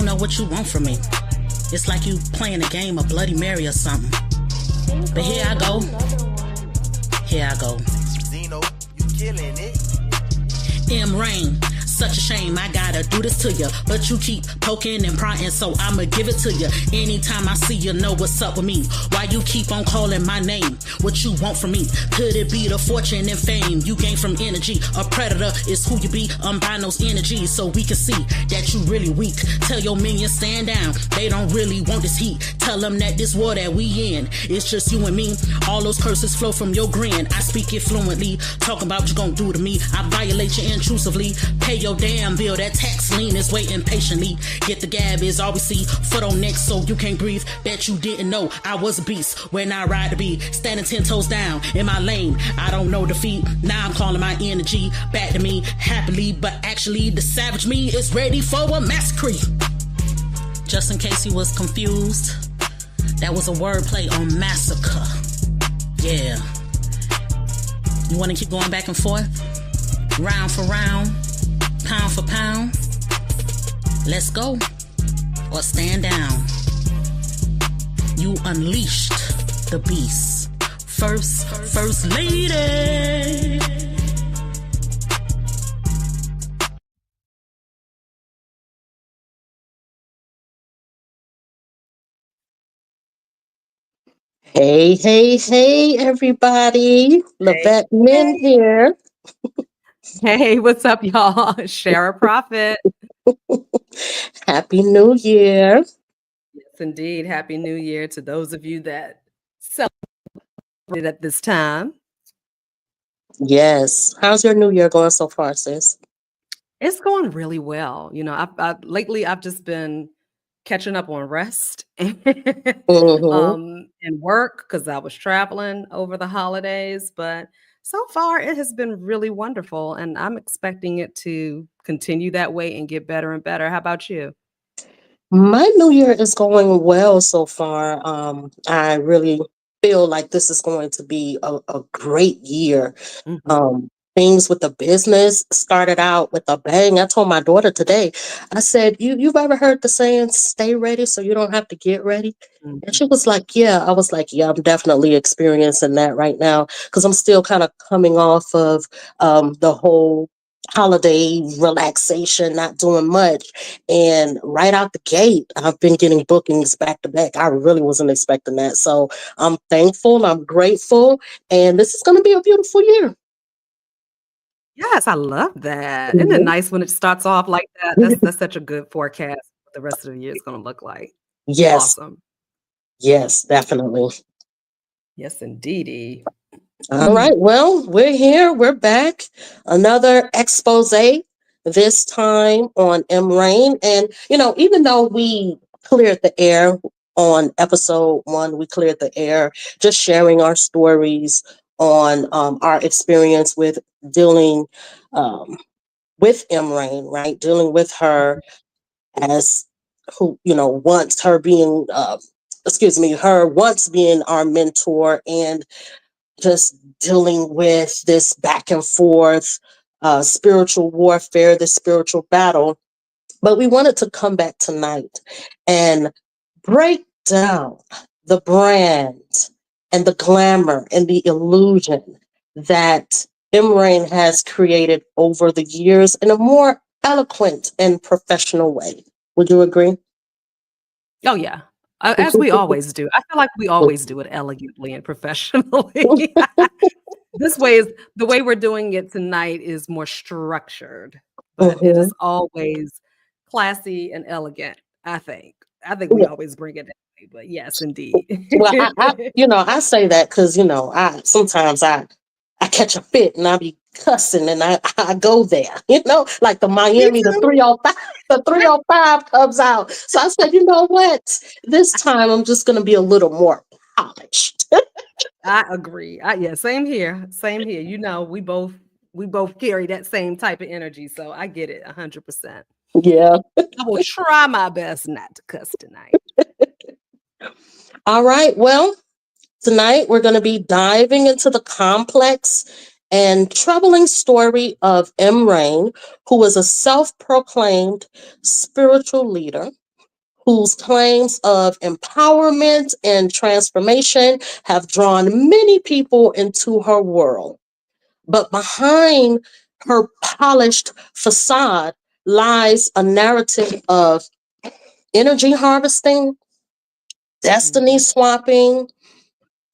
don't know what you want from me. It's like you playing a game of Bloody Mary or something. But here I go. Here I go. Zeno, you killing it. M Rain, such a shame I gotta do this to you, but you keep poking and prying, so I'ma give it to you. Anytime I see you, know what's up with me. Why you keep on calling my name? What you want from me? Could it be the fortune and fame you gain from energy? A predator is who you be, unbind energy, so we can see that you really weak. Tell your minions stand down, they don't really want this heat. Tell them that this war that we in, it's just you and me. All those curses flow from your grin, I speak it fluently. Talking about what you gon' do to me, I violate you intrusively. Pay your damn bill, that tax lien is waiting patiently. Get the gab is all we see, foot on neck so you can't breathe. Bet you didn't know I was a beast when I ride the beat. Standing 10 toes down in my lane, I don't know defeat. Now I'm calling my energy back to me happily, but actually the savage me is ready for a massacre. Just in case you was confused, that was a wordplay on massacre. Yeah. You want to keep going back and forth? Round for round, pound for pound. Let's go, or stand down. You unleashed the beast. First lady. Hey, everybody. Lavette Min here. Hey, what's up, y'all? Share a profit. Happy New Year. Yes, indeed. Happy New Year to those of you that celebrate at this time. Yes. How's your New Year going so far, sis? It's going really well. You know, lately I've just been catching up on rest Mm-hmm. and work because I was traveling over the holidays. But so far, it has been really wonderful, and I'm expecting it to continue that way and get better and better. How about you? My New Year is going well so far. I really feel like this is going to be a great year. Mhm. Things with the business started out with a bang. I told my daughter today, I said, you've ever heard the saying, stay ready so you don't have to get ready? And she Mhm. was like, yeah. I was like, yeah, I'm definitely experiencing that right now because I'm still kind of coming off of the whole holiday relaxation, not doing much. And right out the gate, I've been getting bookings back to back. I really wasn't expecting that. So I'm thankful, I'm grateful, and this is going to be a beautiful year. Yes, I love that. Isn't it Mhm. nice when it starts off like that? That's such a good forecast what the rest of the year is gonna look like. Yes, Awesome. yes, definitely. Yes, indeedy. All right. Well, we're here. We're back. Another expose, this time on M Rain. And, even though we cleared the air on episode 1, we cleared the air just sharing our stories on our experience with dealing with M Rain, right? Dealing with her as who, once her being, her once being our mentor and just dealing with this back and forth spiritual warfare, this spiritual battle. But we wanted to come back tonight and break down the brand and the glamour and the illusion that Imran has created over the years in a more eloquent and professional way. Would you agree? Oh, yeah. As we always do. I feel like we always do it elegantly and professionally. This way is the way we're doing it tonight is more structured, but it Mhm. is always classy and elegant, I think. I think we always bring it that way, but yes, indeed. Well, I say that because I sometimes I catch a fit and I be cussing and I go there, like the Me Miami, the too. 305, the 305 comes out. So I said, you know what? This time I'm just gonna be a little more polished. I agree. Yeah, same here. Same here. You know, we both carry that same type of energy, so I get it 100%. Yeah. I will try my best not to cuss tonight. All right. Well, tonight we're gonna be diving into the complex and troubling story of M. Rain, who was a self-proclaimed spiritual leader whose claims of empowerment and transformation have drawn many people into her world. But behind her polished facade lies a narrative of energy harvesting, destiny Mhm. swapping,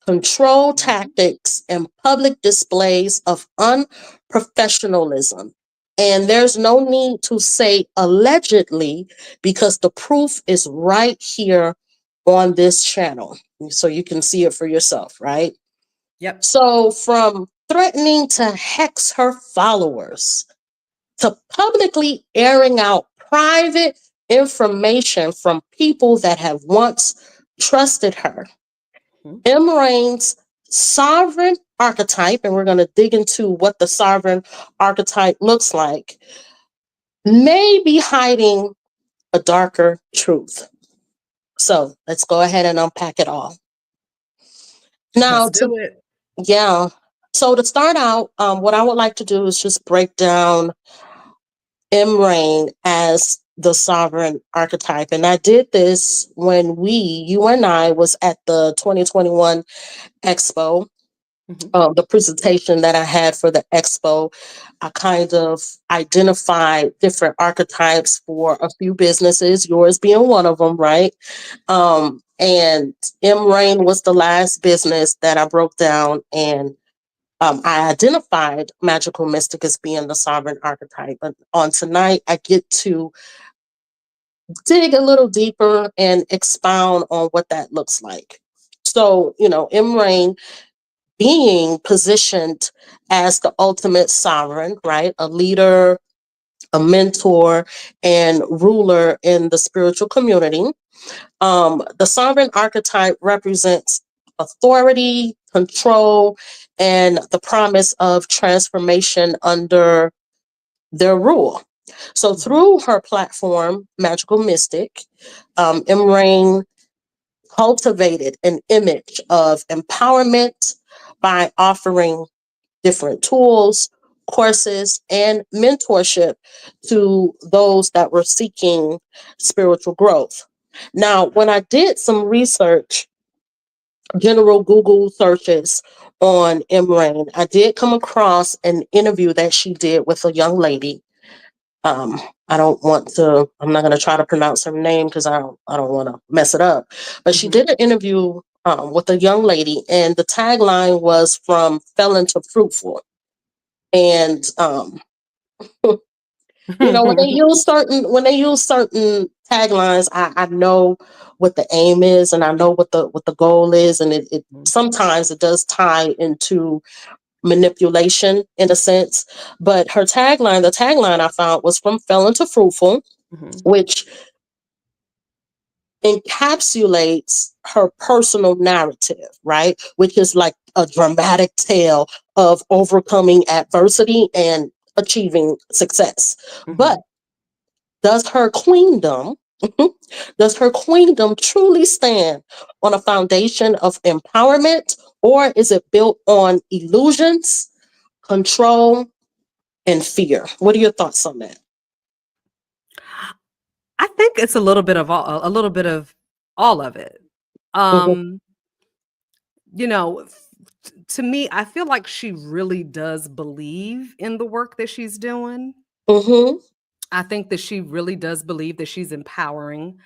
control Mhm. tactics, and public displays of unprofessionalism. And there's no need to say allegedly because the proof is right here on this channel. So you can see it for yourself, right? Yep. So from threatening to hex her followers to publicly airing out private information from people that have once trusted her, Mhm. Rain's sovereign archetype, and we're going to dig into what the sovereign archetype looks like, may be hiding a darker truth. So let's go ahead and unpack it all. Now, Let's do it. yeah. So to start out, what I would like to do is just break down Rain as the sovereign archetype. And I did this when you and I, was at the 2021 Expo. Mhm. The presentation that I had for the expo, I kind of identified different archetypes for a few businesses, yours being one of them, right? And Rain was the last business that I broke down, and I identified Magical Mystic as being the sovereign archetype. But on tonight, I get to dig a little deeper and expound on what that looks like. So, Rain being positioned as the ultimate sovereign, right? A leader, a mentor, and ruler in the spiritual community. The sovereign archetype represents authority, control, and the promise of transformation under their rule. So, Mhm. through her platform, Magical Mystic, Rain cultivated an image of empowerment by offering different tools, courses, and mentorship to those that were seeking spiritual growth. Now, when I did some research, general Google searches on Rain, I did come across an interview that she did with a young lady. Um, I'm not going to try to pronounce her name because I don't want to mess it up. But she Mhm. did an interview with a young lady, and the tagline was from felon to fruitful. And when they use certain taglines, I know what the aim is, and I know what the goal is, and it Mhm. sometimes it does tie into manipulation in a sense. But the tagline I found was from felon to fruitful, Mhm. which encapsulates her personal narrative, right? Which is like a dramatic tale of overcoming adversity and achieving success. But Mhm. does her queendom does her queendom truly stand on a foundation of empowerment, or is it built on illusions, control, and fear? What are your thoughts on that? I think it's a little bit of all of it. Hmm. Um, you know, to me, I feel like she really does believe in the work that she's doing. Hmm. I think that she really does believe that she's empowering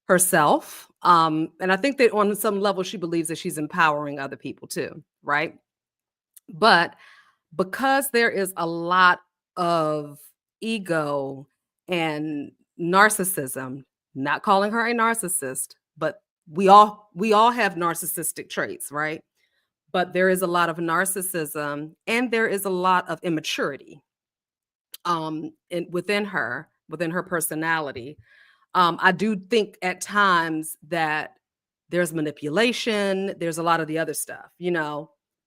herself. And I think that on some level, she believes that she's empowering other people too, right? But because there is a lot of ego and narcissism, not calling her a narcissist, but we all have narcissistic traits, right? But there is a lot of narcissism and there is a lot of immaturity within her personality. I do think at times that there's manipulation, there's a lot of the other stuff,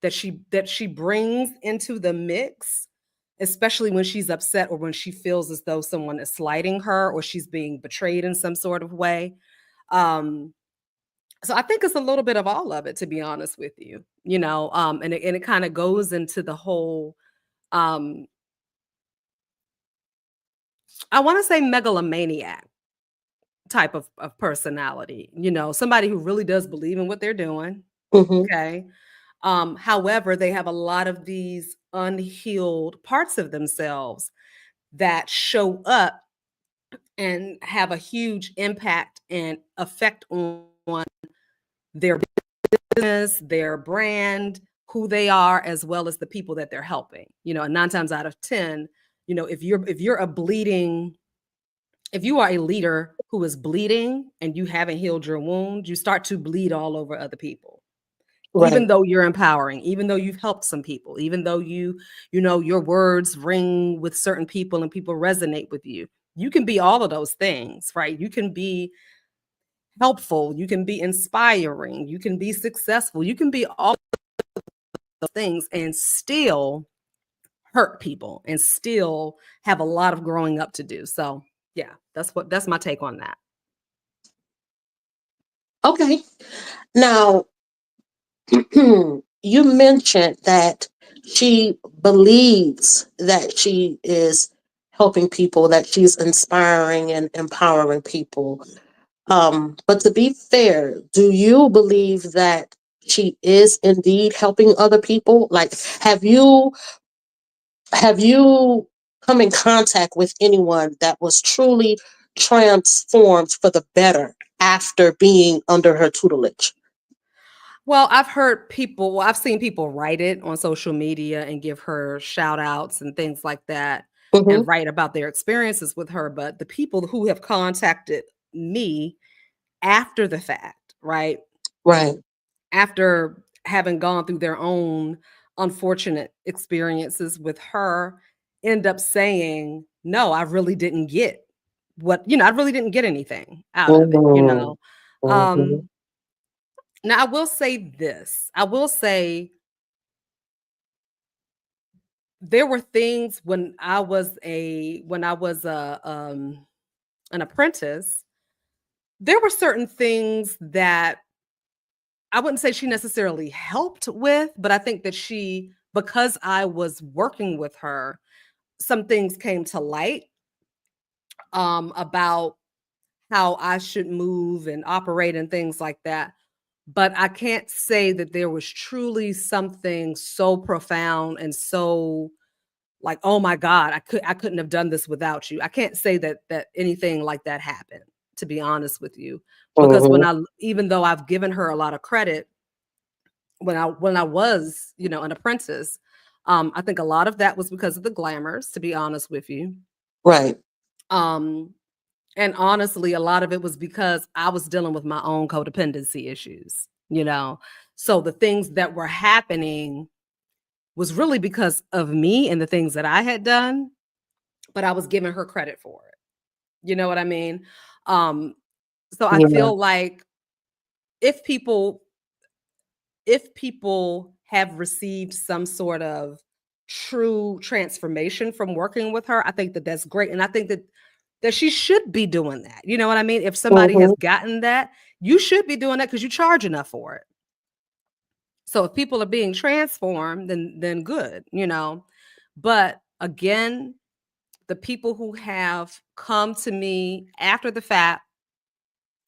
that she brings into the mix, especially when she's upset or when she feels as though someone is slighting her or she's being betrayed in some sort of way. Um, so I think it's a little bit of all of it, to be honest with you, and it kind of goes into the whole um, I want to say megalomaniac type of personality, somebody who really does believe in what they're doing. Mm-hmm. Okay. However, they have a lot of these unhealed parts of themselves that show up and have a huge impact and effect on their business, their brand, who they are, as well as the people that they're helping. And 9 times out of 10, if you are a leader who is bleeding and you haven't healed your wound, you start to bleed all over other people. Right. Even though you're empowering, even though you've helped some people, even though your words ring with certain people and people resonate with you. You can be all of those things, right? You can be helpful, you can be inspiring, you can be successful, you can be all of those things and still hurt people and still have a lot of growing up to do. So yeah, that's my take on that. Okay. Now, you mentioned that she believes that she is helping people, that she's inspiring and empowering people. But to be fair, do you believe that she is indeed helping other people? Like, have you come in contact with anyone that was truly transformed for the better after being under her tutelage? Well, I've seen people write it on social media and give her shout outs and things like that Mm-hmm. and write about their experiences with her. But the people who have contacted me after the fact, right? Right. After having gone through their own unfortunate experiences with her, end up saying, no, I really didn't get I really didn't get anything out of it, Mm-hmm. Mm-hmm. Now I will say this. I will say there were things when I was an apprentice, there were certain things that I wouldn't say she necessarily helped with, but I think that because I was working with her, some things came to light about how I should move and operate and things like that. But I can't say that there was truly something so profound and so like, oh my God, I couldn't have done this without you. I can't say that anything like that happened, to be honest with you. Because even though I've given her a lot of credit when I was, an apprentice, I think a lot of that was because of the glamours, to be honest with you. Right. And honestly, a lot of it was because I was dealing with my own codependency issues, So the things that were happening was really because of me and the things that I had done, but I was giving her credit for it. You know what I mean? So I Yeah. feel like if people have received some sort of true transformation from working with her, I think that that's great. And I think that she should be doing that. You know what I mean? If somebody has gotten that, you should be doing that because you charge enough for it. So if people are being transformed, then good, But again, the people who have come to me after the fact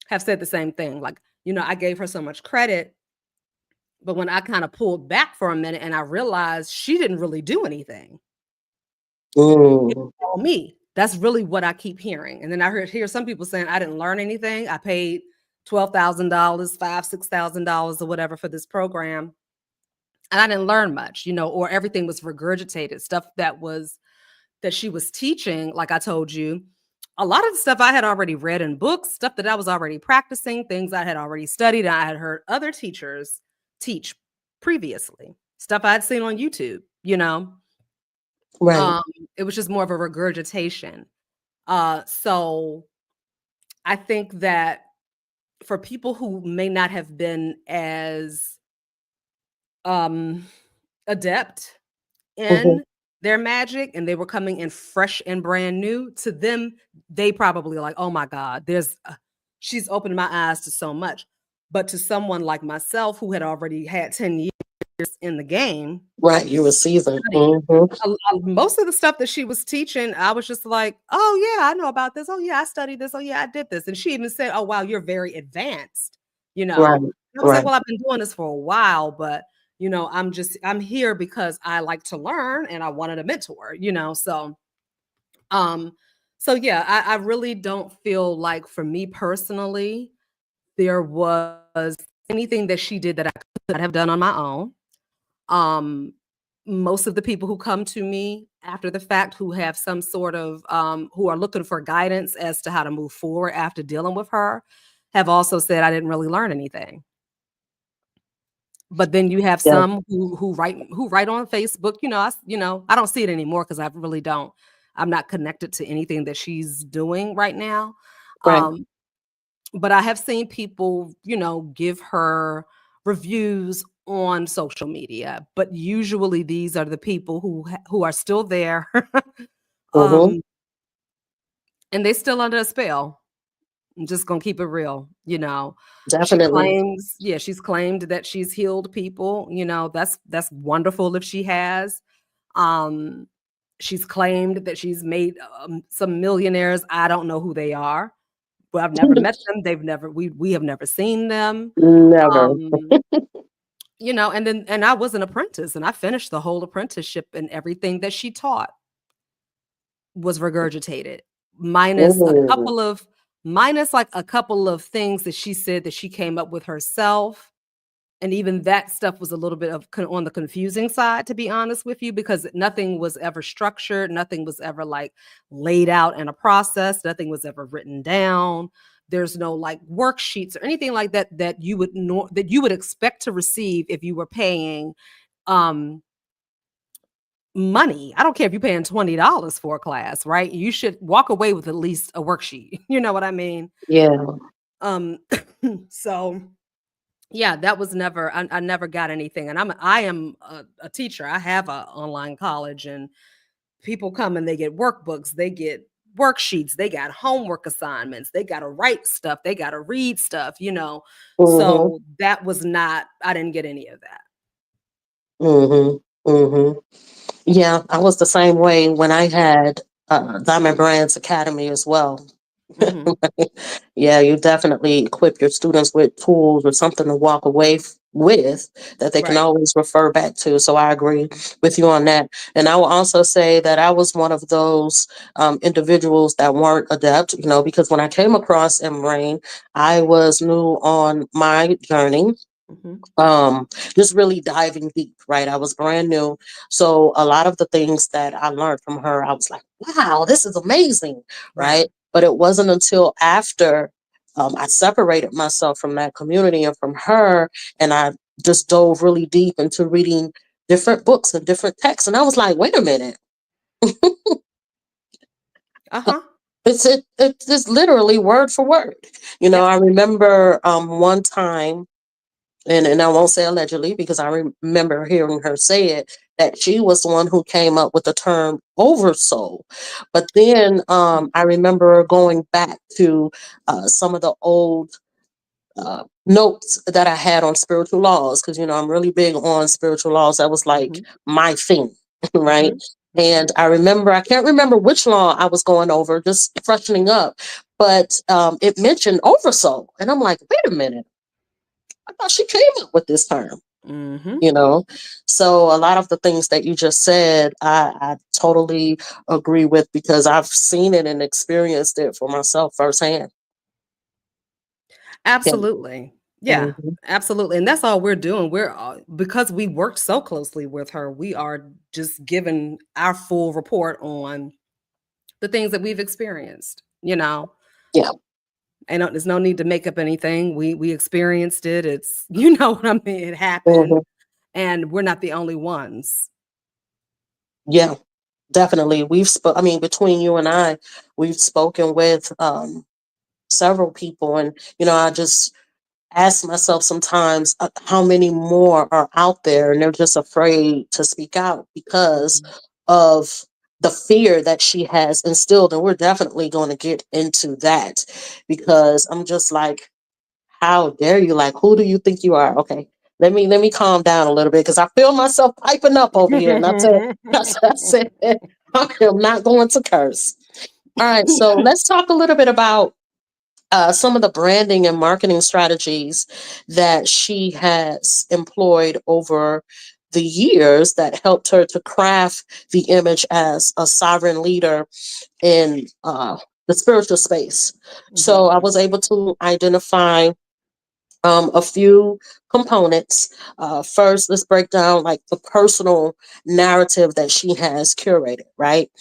have said the same thing. Like, I gave her so much credit, but when I kind of pulled back for a minute and I realized she didn't really do anything. Me. That's really what I keep hearing. And then I hear some people saying I didn't learn anything. I paid $12,000, $6,000 or whatever for this program. And I didn't learn much, or everything was regurgitated, stuff that she was teaching. Like I told you, a lot of the stuff I had already read in books, stuff that I was already practicing, things I had already studied. I had heard other teachers teach previously, stuff I had seen on YouTube, Right. It was just more of a regurgitation. So I think that for people who may not have been as adept in their magic and they were coming in fresh and brand new, to them, they probably like, oh my God, she's opened my eyes to so much. But to someone like myself who had already had 10 years in the game. Right. You were seasoned. Most of the stuff that she was teaching, I was just like, oh yeah, I know about this. Oh yeah, I studied this. Oh yeah, I did this. And she even said, oh wow, you're very advanced, you Right. know. And I was like, Right. well, I've been doing this for a while, but you know, I'm here because I like to learn and I wanted a mentor, you know. Um, so yeah, I really don't feel like, for me personally, there was anything that she did that I could not have done on my own. Um, Most of the people who come to me after the fact, who have some sort of who are looking for guidance as to how to move forward after dealing with her, have also said I didn't really learn anything. But then you have Yeah. some who write on Facebook. I don't see it anymore because I really don't. I'm not connected to anything that she's doing right now. Right. Um, but I have seen people, give her reviews on social media. But usually these are the people who are still there, Mm-hmm. um, and they still under a spell. I'm just gonna keep it real. Definitely. She's claimed that she's healed people. That's wonderful if she has. Um, she's claimed that she's made some millionaires. I don't know who they are. Well, I've never met them. We have never seen them. Never. Um, and I was an apprentice and I finished the whole apprenticeship, and everything that she taught was regurgitated, Mm. minus like a couple of things that she said that she came up with herself. And even that stuff was a little bit on the confusing side, to be honest with you, because nothing was ever structured. Nothing was ever like laid out in a process. Nothing was ever written down. There's no like worksheets or anything like that that you would expect to receive if you were paying um, money. I don't care if you're paying $20 for a class, right? You should walk away with at least a worksheet. You know what I mean? Yeah. Um, so yeah, that was never. I never got anything, and I am a teacher. I have a online college, and people come and they get workbooks, they get worksheets, they got homework assignments, they got to write stuff, they got to read stuff. Mm-hmm. So that was not. I didn't get any of that. Mm-hmm. Mm-hmm. Yeah, I was the same way when I had Diamond Brands Academy as well. Hmm. Yeah, you definitely equip your students with tools or something to walk away with that they can Right. always refer back to. So I agree with you on that. And I will also say that I was one of those individuals that weren't adept, because when I came across M. I was new on my journey, Hmm. um just really diving deep, right? I was brand new, so a lot of the things that I learned from her, I was like, wow, this is amazing, Right. right? But it wasn't until after I separated myself from that community and from her, and I just dove really deep into reading different books and different texts, and I was like, wait a minute. Uh huh. It's just literally word for word. Yep. I remember one time, and I won't say allegedly because I remember hearing her say it, that she was the one who came up with the term oversoul. But then I remember going back to some of the old notes that I had on spiritual laws, because I'm really big on spiritual laws. That was like Hmm. my thing, right? Hmm. And I can't remember which law I was going over, just freshening up, but it mentioned oversoul. And I'm like, wait a minute, I thought she came up with this term, Hmm. you know so a lot of the things that you just said, I totally agree with, because I've seen it and experienced it for myself firsthand. Yeah. Absolutely. Yeah, Mhm. absolutely. And that's all we're doing. Because we worked so closely with her, we are just giving our full report on the things that we've experienced. Yeah. There's no need to make up anything. We experienced it. It's what I mean, it happened, Hmm. and we're not the only ones. Yeah, definitely. I mean, between you and I, we've spoken with several people, and I just ask myself sometimes, how many more are out there, and they're just afraid to speak out because Mhm. of the fear that she has instilled. And we're definitely going to get into that, because I'm just like, how dare you? Like, who do you think you are? Okay, let me calm down a little bit because I feel myself piping up over here. And I said, I am not going to curse. All right, so let's talk a little bit about some of the branding and marketing strategies that she has employed over the years that helped her to craft the image as a sovereign leader in the spiritual space. So I was able to identify a few components. First, let's break down like the personal narrative that she has curated, right?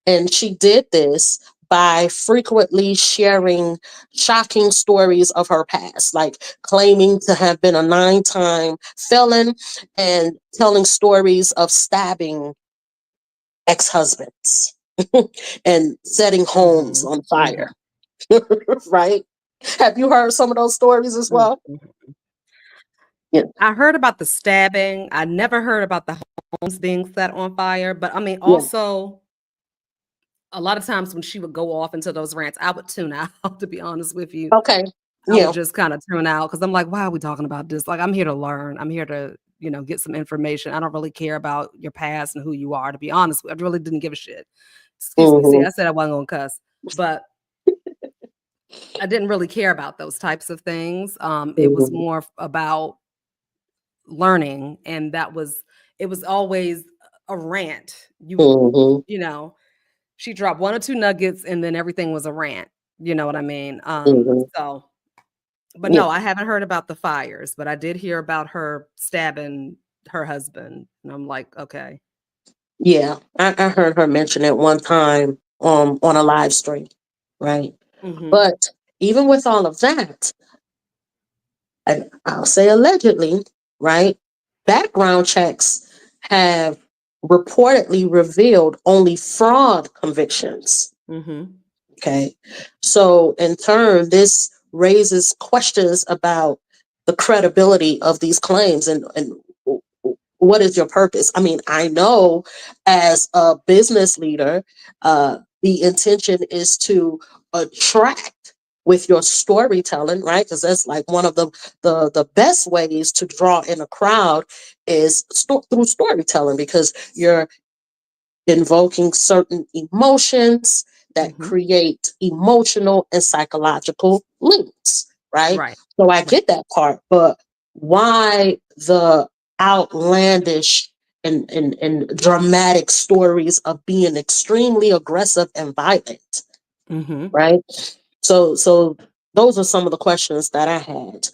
And she did this by frequently sharing shocking stories of her past, like claiming to have been a 9-time felon and telling stories of stabbing ex-husbands and setting homes on fire, right? Have you heard some of those stories as well? Yeah. I heard about the stabbing. I never heard about the homes being set on fire. But I mean, Yeah. also, a lot of times when she would go off into those rants, I would tune out, to be honest with you. Okay. I Yeah. would just kind of tune out because I'm like, why are we talking about this? Like, I'm here to learn. I'm here to, get some information. I don't really care about your past and who you are, to be honest. I really didn't give a shit. Excuse me. See, Mhm. I said I wasn't going to cuss, but I didn't really care about those types of things. It was Mhm. more about learning, and it was always a rant. Mhm. She dropped 1 or 2 nuggets and then everything was a rant. You know what I mean? Mhm. But Yeah. no, I haven't heard about the fires, but I did hear about her stabbing her husband. And I'm like, okay. Yeah. I heard her mention it one time on a live stream, right? Mm-hmm. But even with all of that, and I'll say allegedly, right? Background checks have reportedly revealed only fraud convictions. Mm-hmm. Okay. So, in turn, this raises questions about the credibility of these claims and what is your purpose? I mean, I know as a business leader, the intention is to attract with your storytelling, right? Because that's like one of the best ways to draw in a crowd is through storytelling because you're invoking certain emotions that Mm-hmm. create emotional and psychological links, right? Right. So I Right. get that part, but why the outlandish and dramatic stories of being extremely aggressive and violent, Mm-hmm. right? So those are some of the questions that I had.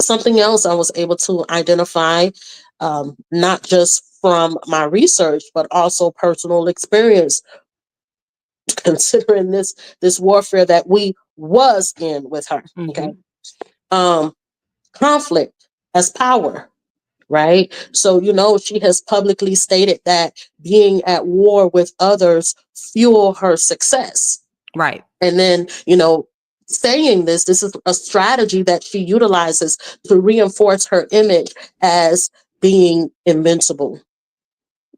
Something else I was able to identify, not just from my research, but also personal experience, considering this warfare that we was in with her. Okay. Mm-hmm. Um, conflict as power, right? So, she has publicly stated that being at war with others fuel her success. Right. And then, saying this is a strategy that she utilizes to reinforce her image as being invincible,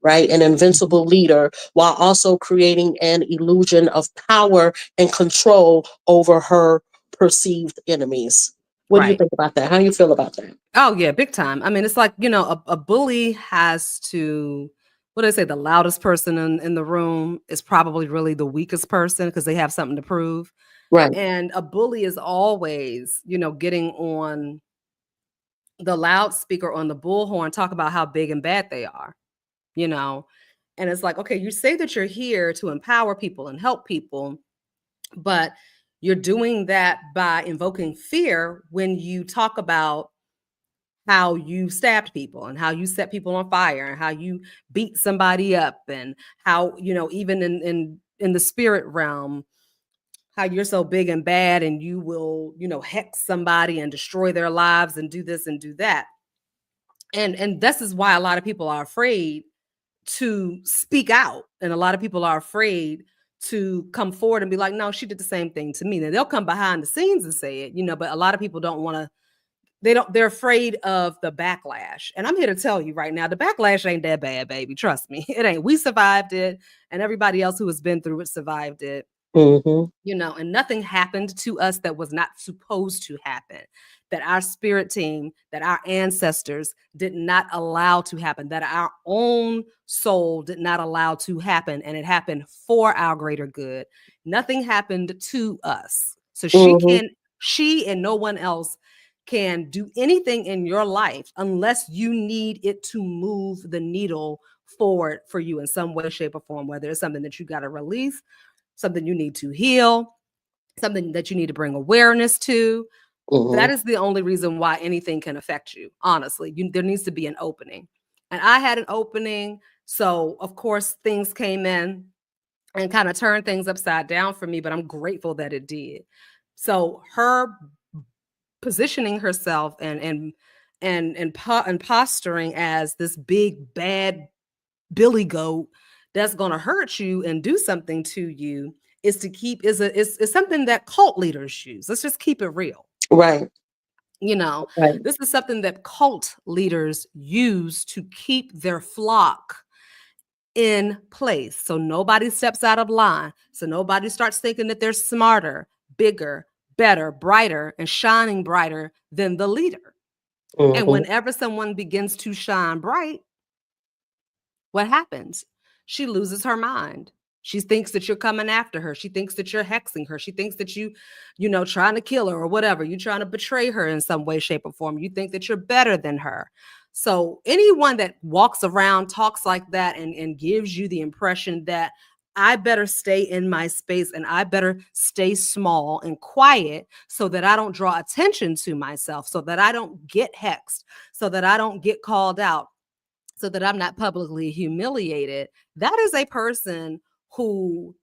right? An Mm-hmm. invincible leader while also creating an illusion of power and control over her perceived enemies. What do you Right. think about that? How do you feel about that? Oh yeah, big time. I mean, it's like, a bully has to, what do they say? The loudest person in the room is probably really the weakest person because they have something to prove. Right. And a bully is always, getting on the loudspeaker on the bullhorn, talk about how big and bad they are, you know. And it's like, okay, you say that you're here to empower people and help people, but you're doing that by invoking fear when you talk about how you stabbed people and how you set people on fire and how you beat somebody up and how, even in the spirit realm, how you're so big and bad and you will, hex somebody and destroy their lives and do this and do that. And this is why a lot of people are afraid to speak out, and a lot of people are afraid to come forward and be like, no, she did the same thing to me. Then they'll come behind the scenes and say it, but a lot of people don't want to. They're afraid of the backlash. And I'm here to tell you right now, the backlash ain't that bad, baby. Trust me. It ain't. We survived it, and everybody else who has been through it survived it. Mm-hmm. And nothing happened to us that was not supposed to happen, that our spirit team, that our ancestors did not allow to happen, that our own soul did not allow to happen, and it happened for our greater good. Nothing happened to us. So Mm-hmm. she and no one else can do anything in your life unless you need it to move the needle forward for you in some way, shape, or form, whether it's something that you got to release, something you need to heal, something that you need to bring awareness to. That Mm-hmm. is the only reason why anything can affect you. Honestly, there needs to be an opening. And I had an opening. So, of course, things came in and kind of turned things upside down for me, but I'm grateful that it did. So, her positioning herself and posturing as this big bad billy goat that's going to hurt you and do something to you is something that cult leaders use. Let's just keep it real. Right. Right. This is something that cult leaders use to keep their flock in place, so nobody steps out of line, so nobody starts thinking that they're smarter, bigger, better, brighter, and shining brighter than the leader. And Mm-hmm. whenever someone begins to shine bright, what happens? She loses her mind. She thinks that you're coming after her. She thinks that you're hexing her. She thinks that trying to kill her or whatever. You're trying to betray her in some way, shape, or form. You think that you're better than her. So anyone that walks around, talks like that, and gives you the impression that I better stay in my space and I better stay small and quiet so that I don't draw attention to myself, so that I don't get hexed, so that I don't get called out, so that I'm not publicly humiliated, that is a person who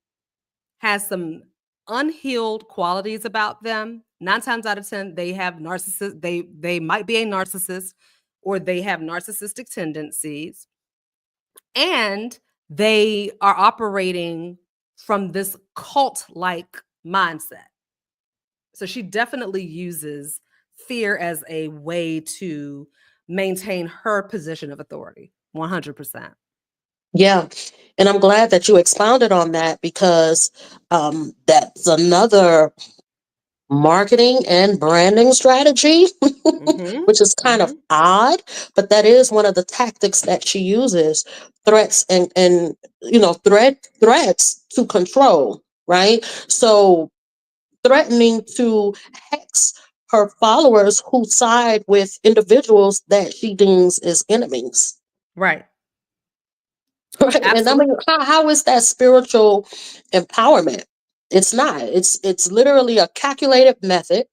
has some unhealed qualities about them. 9 times out of 10, they have narcissist. They might be a narcissist, or they have narcissistic tendencies, and they are operating from this cult-like mindset. So she definitely uses fear as a way to maintain her position of authority. 100%. Yeah. And I'm glad that you expounded on that because that's another marketing and branding strategy, Mhm, which is kind of mhm. odd, but that is one of the tactics that she uses, threats and threats to control, right? So threatening to hex her followers who side with individuals that she deems as enemies. Right. Right. And I Absolutely. mean, how is that spiritual empowerment? It's not. It's literally a calculated method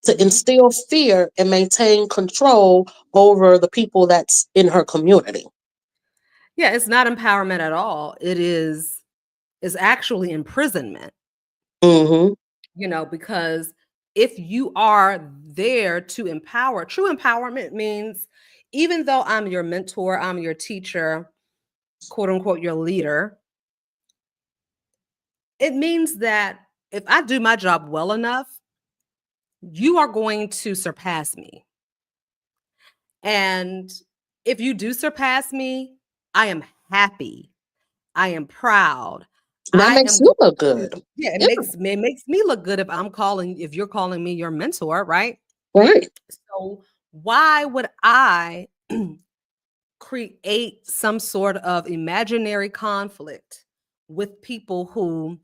to Mhm. instill fear and maintain control over the people that's in her community. Yeah, it's not empowerment at all. It's actually imprisonment, Mm-hmm. because if you are there to empower, true empowerment means even though I'm your mentor, I'm your teacher, quote unquote, your leader, it means that if I do my job well enough, you are going to surpass me. And if you do surpass me, I am happy. I am proud. That I makes am you going look to, good. yeah, Yeah. it makes me look good if you're calling me your mentor, right? Right. So why would I create some sort of imaginary conflict with people who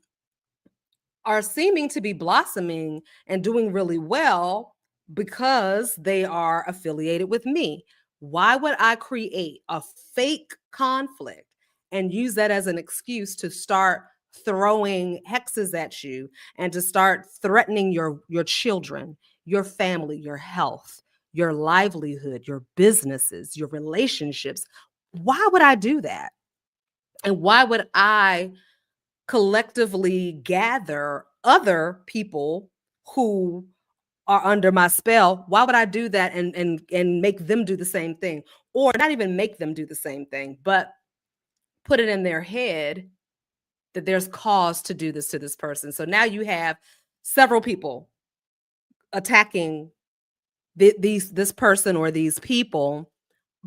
are seeming to be blossoming and doing really well because they are affiliated with me? Why would I create a fake conflict and use that as an excuse to start throwing hexes at you and to start threatening your children, your family, your health, your livelihood, your businesses, your relationships? Why would I do that? And why would I collectively gather other people who are under my spell? Why would I do that and make them do the same thing? Or not even make them do the same thing, but put it in their head that there's cause to do this to this person. So now you have several people attacking this person or these people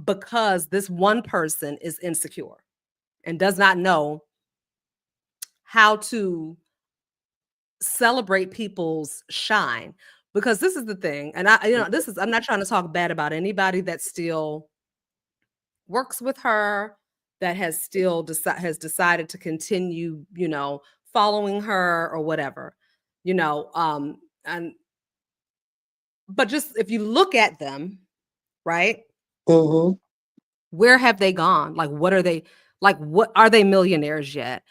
because this one person is insecure and does not know how to celebrate people's shine, because this is the thing. And I'm not trying to talk bad about anybody that still works with her, that has still has decided to continue, following her or whatever, and but just if you look at them, right? Mm-hmm. Where have they gone? Like, what are they, what are they millionaires yet?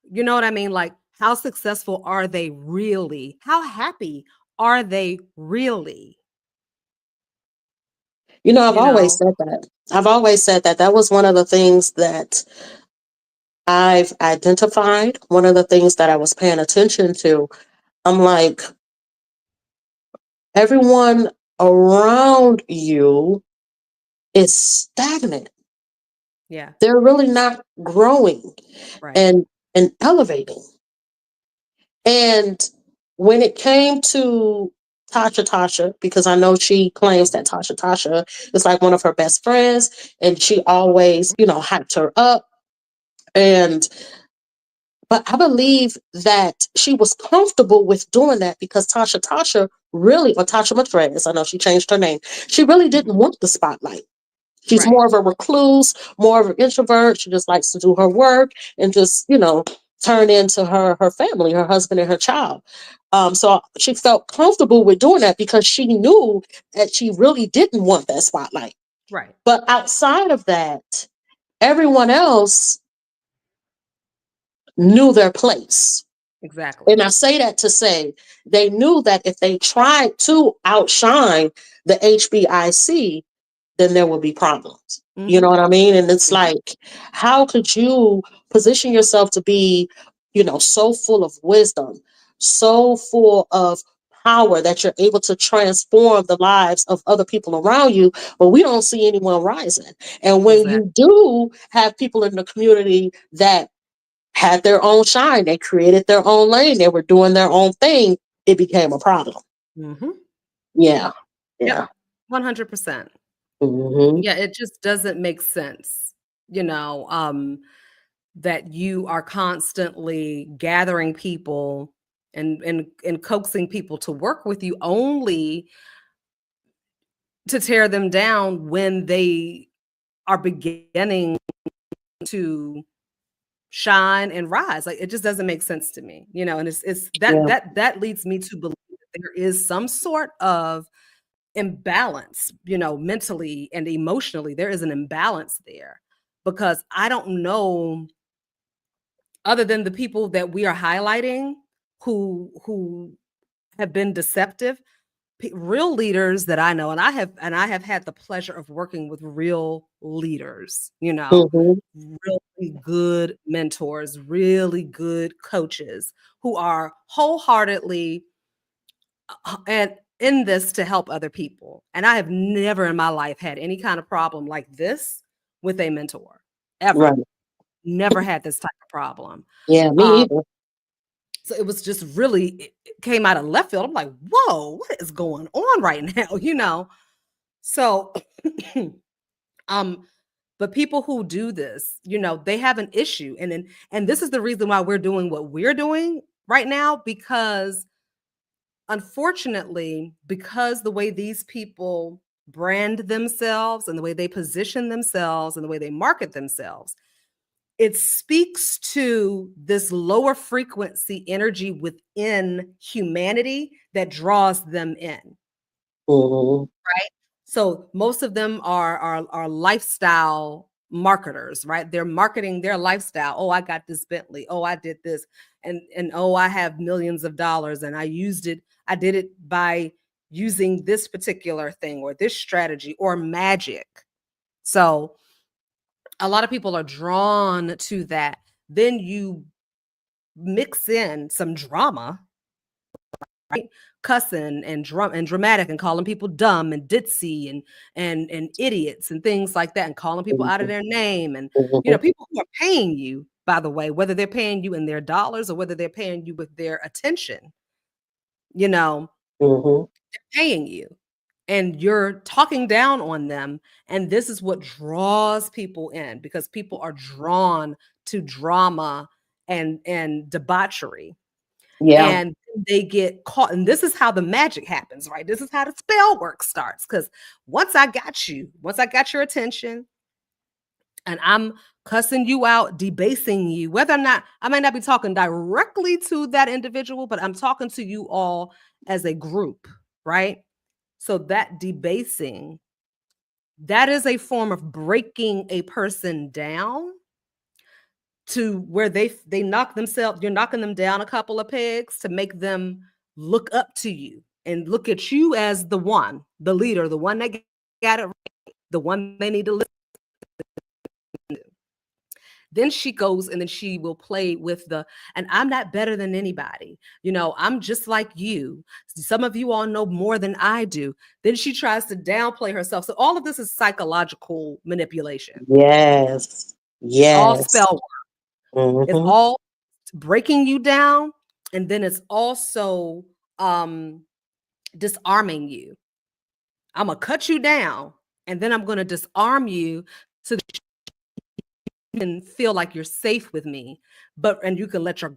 You know what I mean? Like, how successful are they really? How happy are they really? I've always said that. I've always said that. That was one of the things that I've identified, one of the things that I was paying attention to. I'm like, everyone around you is stagnant. Yeah. They're really not growing Right. and elevating. And when it came to Tasha, because I know she claims that Tasha is like one of her best friends, and she always, hyped her up. But I believe that she was comfortable with doing that because Tasha really, or Tasha Matreas, I know she changed her name, she really didn't want the spotlight. She's more of a recluse, more of an introvert. She just likes to do her work and just, turn into her family, her husband and her child. So she felt comfortable with doing that because she knew that she really didn't want that spotlight. Right. But outside of that, everyone else knew their place. Exactly. And I say that to say they knew that if they tried to outshine the HBIC, then there will be problems. Mm-hmm. You know what I mean? And it's like, how could you position yourself to be, so full of wisdom, so full of power that you're able to transform the lives of other people around you, but we don't see anyone rising. And when you do have people in the community that had their own shine, they created their own lane, they were doing their own thing, it became a problem. Mm-hmm. Yeah. Yeah. 100%. Mm-hmm. Yeah, it just doesn't make sense, that you are constantly gathering people and coaxing people to work with you only to tear them down when they are beginning to shine and rise. Like, it just doesn't make sense to me, and it's that leads me to believe that there is some sort of imbalance, mentally and emotionally. There is an imbalance there, because I don't know, other than the people that we are highlighting who have been deceptive, real leaders that I know, and I have had the pleasure of working with real leaders, Mm-hmm. really good mentors, really good coaches who are wholeheartedly and in this to help other people. And I have never in my life had any kind of problem like this with a mentor, ever. Right. Never had this type of problem. Yeah, me either. So it was just really, it came out of left field. I'm like, whoa, what is going on right now? So, but people who do this, they have an issue. And this is the reason why we're doing what we're doing right now, because unfortunately, because the way these people brand themselves and the way they position themselves and the way they market themselves, it speaks to this lower frequency energy within humanity that draws them in. Mm-hmm. Right? So most of them are lifestyle marketers, right? They're marketing their lifestyle. Oh, I got this Bentley. Oh, I did this. And oh, I have millions of dollars and I did it by using this particular thing or this strategy or magic. So a lot of people are drawn to that. Then you mix in some drama, right? Cussing and dramatic and calling people dumb and ditzy and idiots and things like that, and calling people out of their name. And people who are paying you, by the way, whether they're paying you in their dollars or whether they're paying you with their attention, they're paying you. And you're talking down on them. And this is what draws people in, because people are drawn to drama and debauchery. Yeah. And they get caught. And this is how the magic happens, right? This is how the spell work starts. Because once I got your attention, and I'm cussing you out, debasing you, whether or not I might not be talking directly to that individual, but I'm talking to you all as a group, right? So that debasing, that is a form of breaking a person down to where they knock themselves, you're knocking them down a couple of pegs to make them look up to you and look at you as the one, the leader, the one that got it right, the one they need to listen to. Then she goes and then she will play with and I'm not better than anybody. I'm just like you. Some of you all know more than I do. Then she tries to downplay herself. So all of this is psychological manipulation. Yes. All Yes. spell work. It's Mm-hmm. all breaking you down. And then it's also disarming you. I'm going to cut you down and then I'm going to disarm you so that you can feel like you're safe with me, and you can let your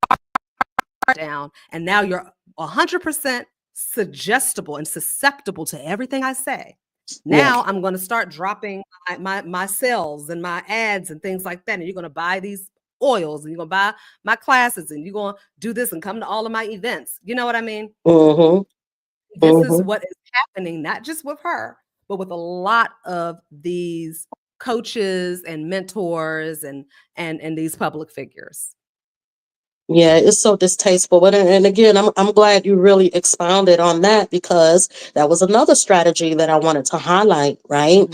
guard down. And now you're 100% suggestible and susceptible to everything I say. Now I'm going to start dropping my sales and my ads and things like that. And you're going to buy these oils and you're going to buy my classes and you're going to do this and come to all of my events. You know what I mean? Mm-hmm. This is what is happening, not just with her, but with a lot of these coaches and mentors and these public figures. Yeah, it's so distasteful. But and again, I'm glad you really expounded on that, because that was another strategy that I wanted to highlight, right?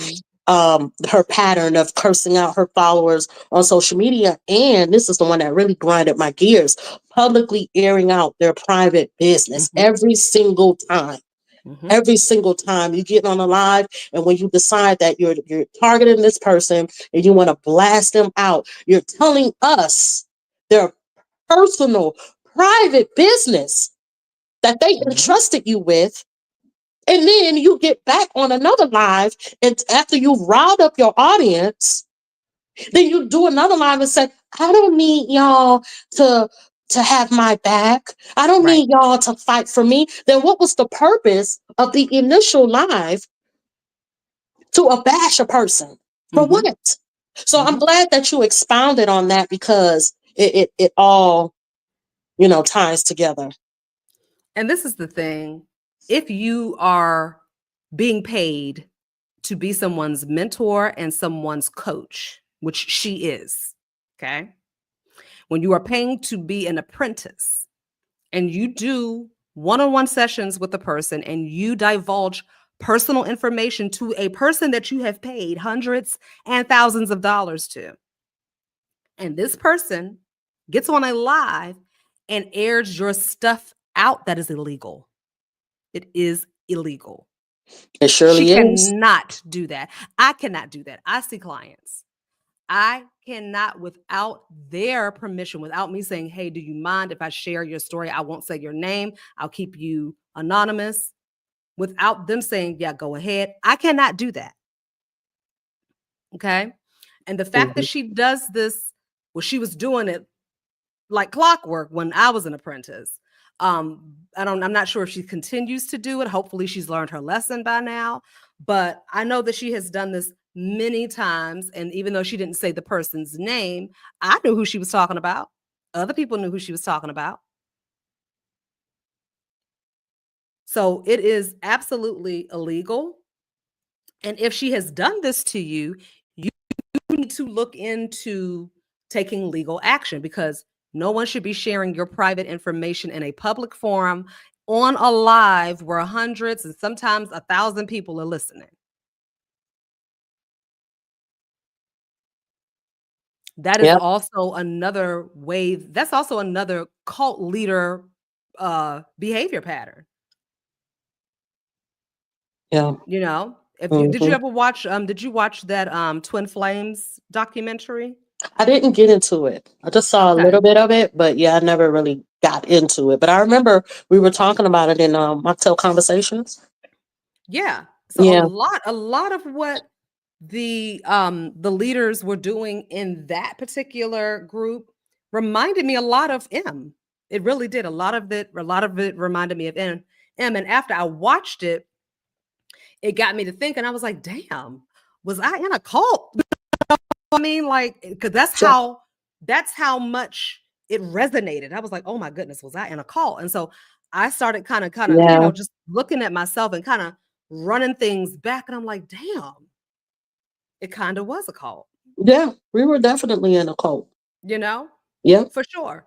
Her pattern of cursing out her followers on social media, and this is the one that really grinded my gears, publicly airing out their private business every single time. Every single time you get on a live, and when you decide that you're targeting this person and you want to blast them out, you're telling us their personal, private business that they entrusted you with. And then you get back on another live, and after you've riled up your audience, then you do another live and say, I don't need y'all to have my back. I don't need y'all to fight for me. Then what was the purpose of the initial live? To abash a person. For what? So I'm glad that you expounded on that, because it all, ties together. And this is the thing. If you are being paid to be someone's mentor and someone's coach, which she is, okay? When you are paying to be an apprentice and you do one-on-one sessions with a person and you divulge personal information to a person that you have paid hundreds and thousands of dollars to, and this person gets on a live and airs your stuff out, that is illegal. It is illegal. It surely She is. cannot do that. I cannot do that. I see clients. I cannot, without their permission, without me saying, hey, do you mind if I share your story? I won't say your name. I'll keep you anonymous. Without them saying, yeah, go ahead. I cannot do that. Okay. And the fact that she does this, well, she was doing it like clockwork when I was an apprentice. I'm not sure if she continues to do it. Hopefully she's learned her lesson by now, but I know that she has done this many times. And even though she didn't say the person's name, I knew who she was talking about. Other people knew who she was talking about. So it is absolutely illegal. And if she has done this to you, you need to look into taking legal action, because no one should be sharing your private information in a public forum on a live where hundreds and sometimes 1,000 people are listening. That is also another way. That's also another cult leader behavior pattern. Yeah. If you did you ever watch did you watch that Twin Flames documentary? I didn't get into it. I just saw a little bit of it, but I never really got into it. But I remember we were talking about it in mocktail conversations. Yeah. So a lot of what the leaders were doing in that particular group reminded me a lot of Emme. It really did. A lot of it reminded me of Em. And after I watched it, it got me to thinking. I was like, damn, was I in a cult? I mean, like, because that's how much it resonated. I was like, oh my goodness, was I in a cult? And so I started kind of, Yeah. just looking at myself and kind of running things back. And I'm like, damn, it kind of was a cult, Yeah, we were definitely in a cult. you know, Yep. for sure.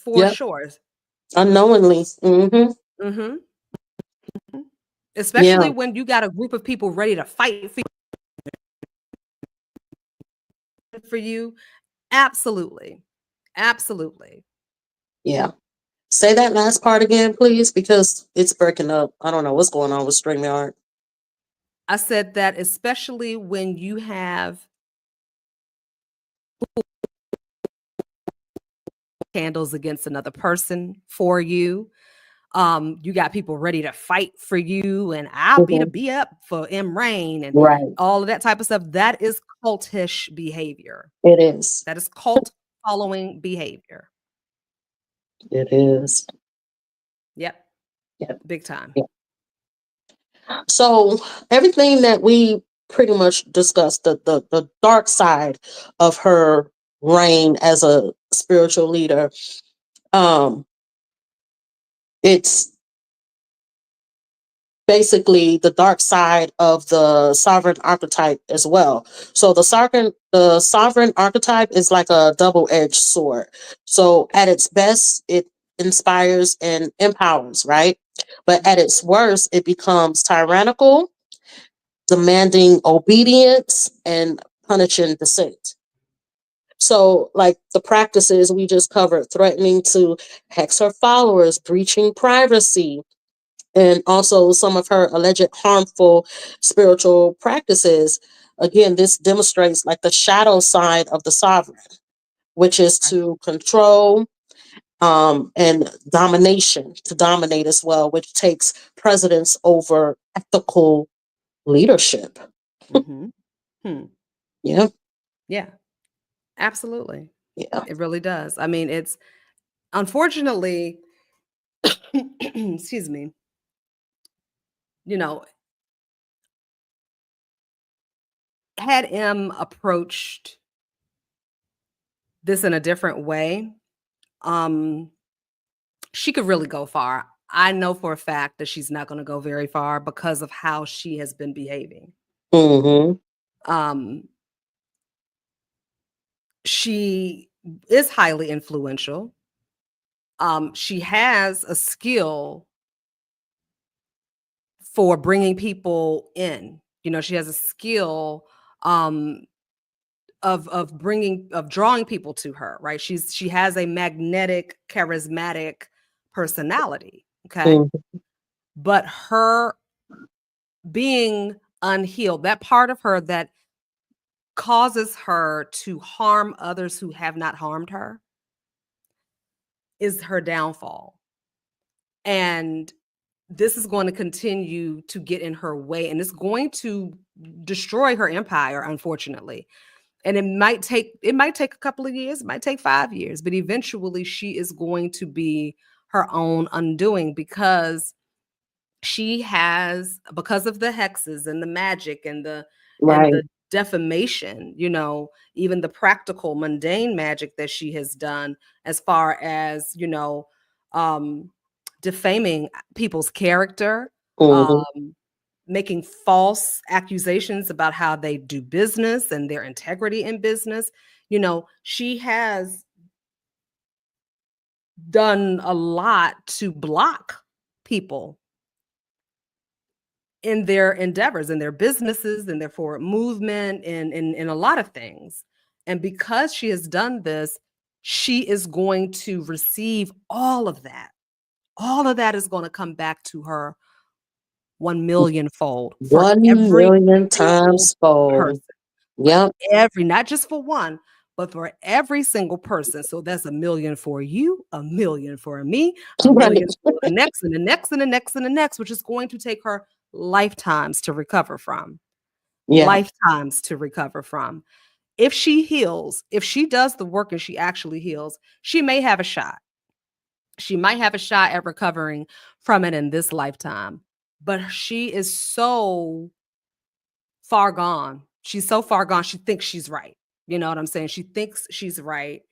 For Yep. sure. Unknowingly. Mm-hmm. Mm-hmm. Yeah. Especially when you got a group of people ready to fight for you. Absolutely. Absolutely. Yeah. Say that last part again, please, because it's breaking up. I don't know what's going on with StreamYard. I said that especially when you have candles against another person for you. You got people ready to fight for you, and I'll beat a Mhm. B up for M Rain and Right. all of that type of stuff. That is cultish behavior. It is. That is cult following behavior. It is. Yep. Yep. Big time. Yep. So everything that we pretty much discussed, the dark side of her reign as a spiritual leader, it's basically the dark side of the sovereign archetype as well. So the sovereign archetype is like a double-edged sword. So at its best, it inspires and empowers, right? But at its worst, it becomes tyrannical, demanding obedience and punishing dissent. So, like the practices we just covered, threatening to hex her followers, breaching privacy, and also some of her alleged harmful spiritual practices. Again, this demonstrates like the shadow side of the sovereign, which is to control and domination, to dominate as well, which takes precedence over ethical leadership. Mm-hmm. Hmm. Yeah, Yeah, absolutely. yeah. It really does. I mean, it's unfortunately, excuse me, you know, had M approached this in a different way, um, she could really go far. I know for a fact that she's not going to go very far because of how she has been behaving. Mm-hmm. Um, she is highly influential. She has a skill for bringing people in. You know, she has a skill um, of drawing people to her. Right? She has a magnetic, charismatic personality. Okay, Mm-hmm. but her being unhealed, that part of her that causes her to harm others who have not harmed her, is her downfall. And this is going to continue to get in her way, and it's going to destroy her empire, unfortunately. And it might take a couple of years, it might take 5 years, but eventually she is going to be her own undoing, because because of the hexes and the magic and Right. the defamation, even the practical mundane magic that she has done, as far as um defaming people's character, Mm-hmm. um making false accusations about how they do business and their integrity in business. She has done a lot to block people in their endeavors, in their businesses, in their forward movement, in a lot of things. And because she has done this, she is going to receive all of that. All of that is going to come back to her 1,000,000 fold for 1 every million single times fold. person. For Yep. not just for one, but for every single person. So that's 1,000,000 for you, 1,000,000 for me, a Right. million for the next and the next and the next and the next, which is going to take her lifetimes to recover from. Yeah. Lifetimes to recover from. If she heals, if she does the work and she actually heals, she may have a shot. She might have a shot at recovering from it in this lifetime, but she is so far gone. She's so far gone. She thinks she's right. You know what I'm saying? She thinks she's right.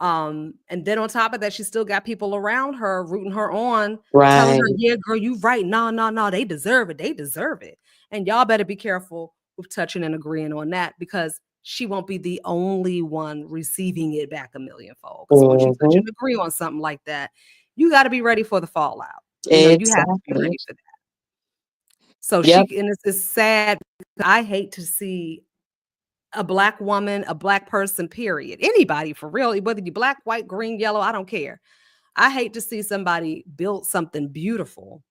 And then on top of that, she still got people around her rooting her on, telling Right. her, yeah, girl, you right. No, they deserve it. They deserve it. And y'all better be careful with touching and agreeing on that, because she won't be the only one receiving it back a millionfold. Because once you touch Mm-hmm. and agree on something like that, you got to be ready for the fallout. You know, you have to be Exactly. ready for that. So Yep. and it's sad. I hate to see a Black woman, a Black person, period. Anybody, for real, whether you Black, white, green, yellow, I don't care. I hate to see somebody build something beautiful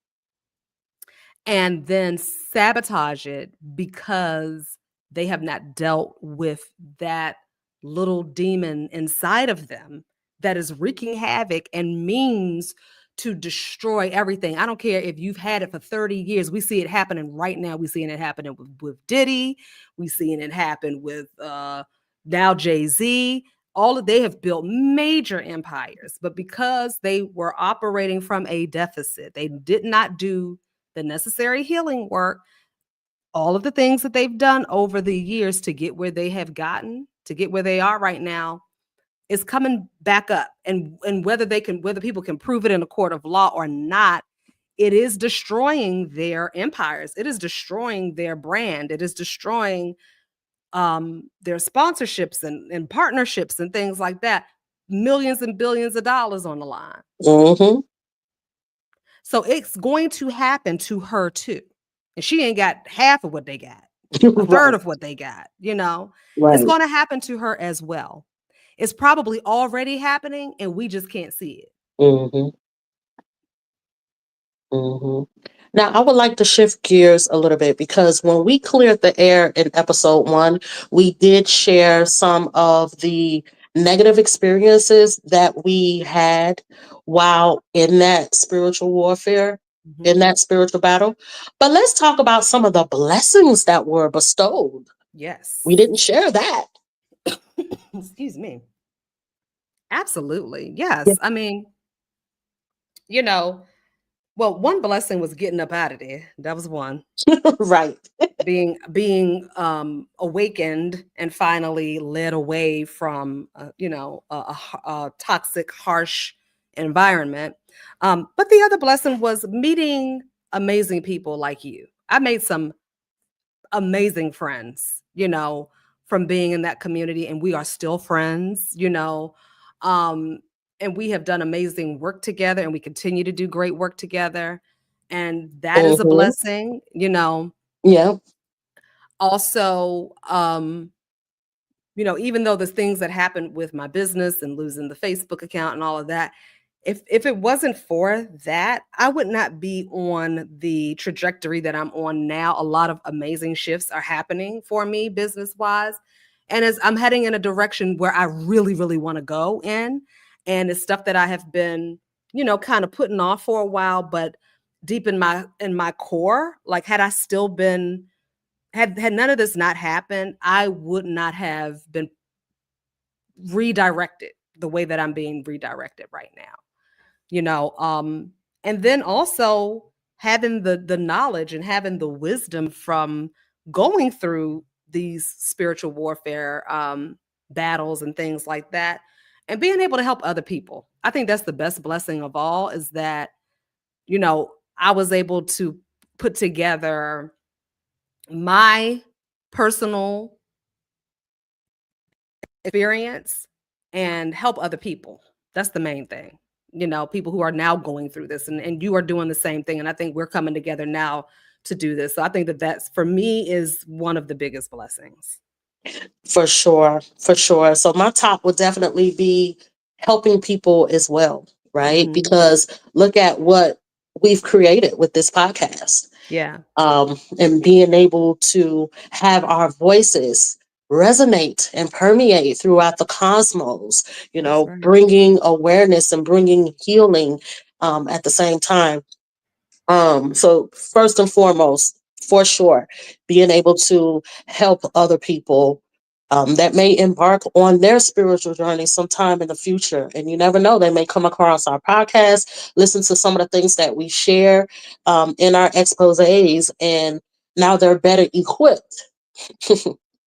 and then sabotage it because they have not dealt with that little demon inside of them that is wreaking havoc and means to destroy everything. I don't care if you've had it for 30 years. We see it happening right now. We're seeing it happening with Diddy. We're seeing it happen with now Jay-Z. They have built major empires, but because they were operating from a deficit, they did not do the necessary healing work, all of the things that they've done over the years to get where they have gotten, to get where they are right now, is coming back up. And whether people can prove it in a court of law or not, it is destroying their empires. It is destroying their brand. It is destroying their sponsorships and partnerships and things like that. Millions and billions of dollars on the line. Mm-hmm. So it's going to happen to her too. And she ain't got half of what they got, a third Right. of what they got, you know. It's Right. going to happen to her as well. It's probably already happening and we just can't see it. Mm-hmm. Mm-hmm. Now, I would like to shift gears a little bit, because when we cleared the air in episode 1, we did share some of the negative experiences that we had while in that spiritual warfare, in Mhm. that spiritual battle. But let's talk about some of the blessings that were bestowed. Yes. We didn't share that. Excuse me. Absolutely. Yes. Yeah. I mean, you know, well, one blessing was getting up out of there. That was one. Right. Being awakened and finally led away from a toxic, harsh environment. But the other blessing was meeting amazing people like you. I made some amazing friends, from being in that community, and we are still friends, um, and we have done amazing work together, and we continue to do great work together, and that is a Mm-hmm. blessing. Yeah. Also, even though there's things that happened with my business and losing the Facebook account and all of that, if it wasn't for that, I would not be on the trajectory that I'm on now. A lot of amazing shifts are happening for me business wise. And as I'm heading in a direction where I really, really want to go in, and it's stuff that I have been, kind of putting off for a while, but deep in my core, like had I still been had none of this not happened, I would not have been redirected the way that I'm being redirected right now. And then also having the knowledge and having the wisdom from going through these spiritual warfare battles and things like that, and being able to help other people. I think that's the best blessing of all, is that, I was able to put together my personal experience and help other people. That's the main thing. People who are now going through this, and you are doing the same thing. And I think we're coming together now to do this. So I think that's, for me, is one of the biggest blessings. For sure. For sure. So my top would definitely be helping people as well, right? Mhm. Because look at what we've created with this podcast. Yeah. And being able to have our voices resonate and permeate throughout the cosmos, That's right. bringing awareness and bringing healing at the same time. So first and foremost, for sure, being able to help other people that may embark on their spiritual journey sometime in the future. And you never know, they may come across our podcast, listen to some of the things that we share in our exposés, and now they're better equipped.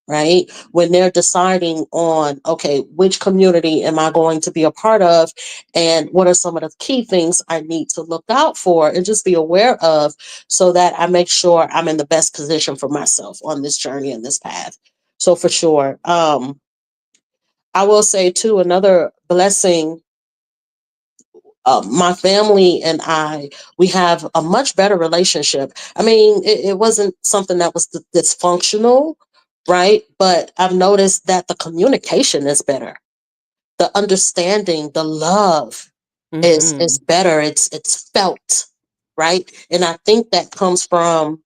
Right? When they're deciding on, okay, which community am I going to be a part of? And what are some of the key things I need to look out for and just be aware of so that I make sure I'm in the best position for myself on this journey and this path. So for sure. I will say too, another blessing, my family and I, we have a much better relationship. I mean, it wasn't something that was dysfunctional, right? But I've noticed that the communication is better. The understanding, the love is better. It's felt, right? And I think that comes from,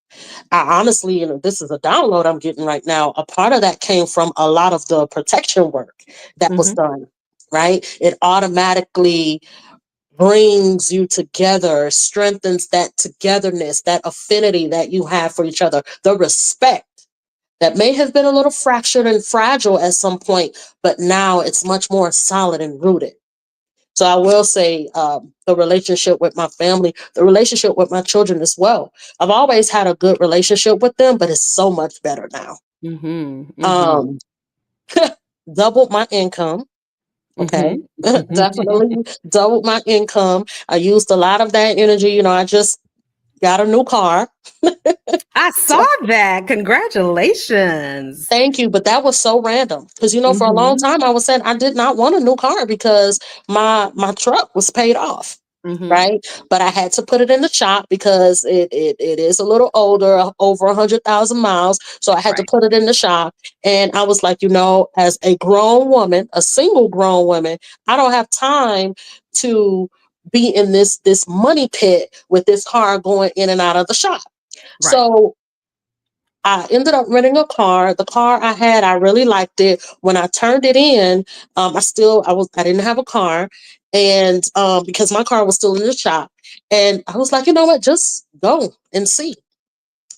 I honestly, this is a download I'm getting right now. A part of that came from a lot of the protection work that was done, right? It automatically brings you together, strengthens that togetherness, that affinity that you have for each other, the respect that may have been a little fractured and fragile at some point, but now it's much more solid and rooted. So I will say the relationship with my family, the relationship with my children as well. I've always had a good relationship with them, but it's so much better now. Um, doubled my income. Okay. Definitely doubled my income. I used a lot of that energy. I just got a new car. I saw that. Congratulations. Thank you. But that was so random because, for a long time I was saying I did not want a new car because my truck was paid off. Right. But I had to put it in the shop because it is a little older, over 100,000 miles. So I had to put it in the shop. And I was like, as a grown woman, a single grown woman, I don't have time to be in this money pit with this car going in and out of the shop. Right. So I ended up renting a car. The car I had, I really liked it. When I turned it in, I didn't have a car, and because my car was still in the shop, and I was like, you know what, just go and see.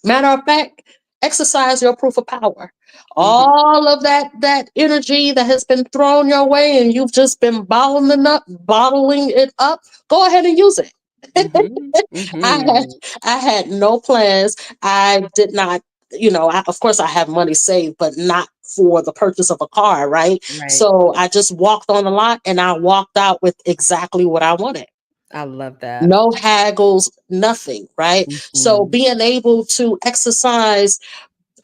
Matter of fact, exercise your proof of power. All of that energy that has been thrown your way, and you've just been bottling it up. Go ahead and use it. I had no plans. I did not, of course I have money saved, but not for the purchase of a car, right? So I just walked on the lot and I walked out with exactly what I wanted. I love that. No haggles, nothing, right? So being able to exercise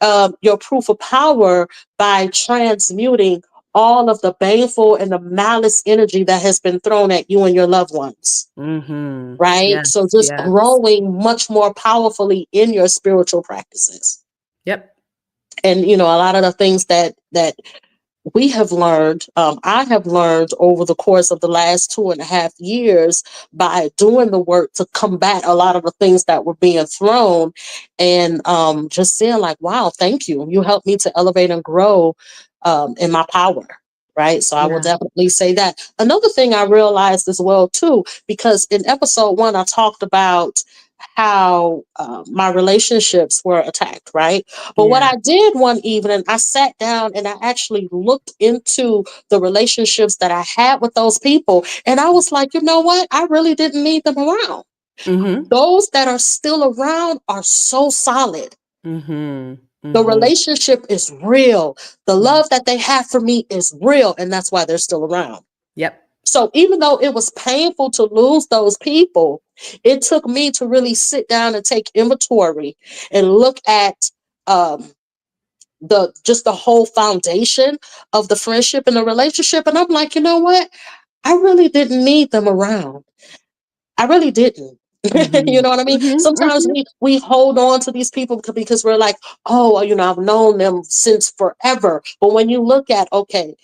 your proof of power by transmuting all of the baneful and the malice energy that has been thrown at you and your loved ones. Right? Yes, So just growing much more powerfully in your spiritual practices. Yep. And, a lot of the things that we have learned, I have learned over the course of the last 2.5 years by doing the work to combat a lot of the things that were being thrown, and just saying like, wow, thank you. You helped me to elevate and grow in my power. Right. So I will definitely say that. Another thing I realized as well, too, because in episode 1, I talked about how my relationships were attacked, right? But what I did one evening, I sat down and I actually looked into the relationships that I had with those people. And I was like, you know what? I really didn't need them around. Those that are still around are so solid. The relationship is real. The love that they have for me is real. And that's why they're still around. Yep. So even though it was painful to lose those people, it took me to really sit down and take inventory and look at the whole foundation of the friendship and the relationship. And I'm like, you know what? I really didn't need them around. I really didn't. You know what I mean? Sometimes we hold on to these people because we're like, oh, I've known them since forever. But when you look at, okay,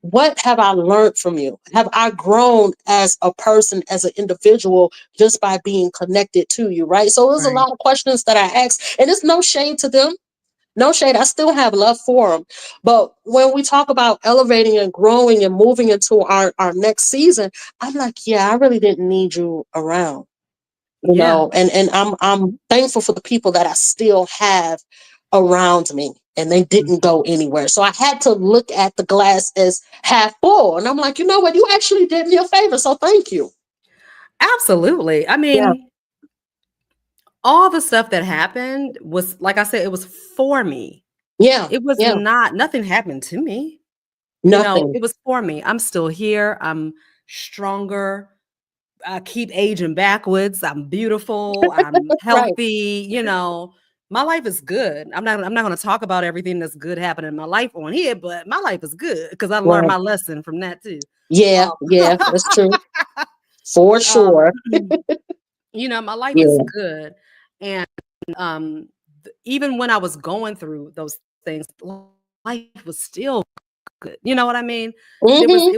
what have I learned from you? Have I grown as a person, as an individual, just by being connected to you, right? So there's a lot of questions that I ask, and it's no shade to them. No shade. I still have love for them. But when we talk about elevating and growing and moving into our next season, I'm like, yeah, I really didn't need you around. And I'm thankful for the people that I still have around me. and they didn't go anywhere. So I had to look at the glass as half full. And I'm like, you know what? You actually did me a favor. So thank you. Absolutely. I Yeah. mean, all the stuff that happened was, like I said, it was for me. Yeah. It was Yeah. nothing happened to me. Nothing. It was for me. I'm still here. I'm stronger. I keep aging backwards. I'm beautiful. I'm Right. healthy. My life is good. I'm not going to talk about everything that's good happening in my life on here, but my life is good because I learned Right. my lesson from that too. Yeah. Yeah. That's true. For sure. My life Yeah. is good. And even when I was going through those things, life was still good. You know what I mean? Mm-hmm.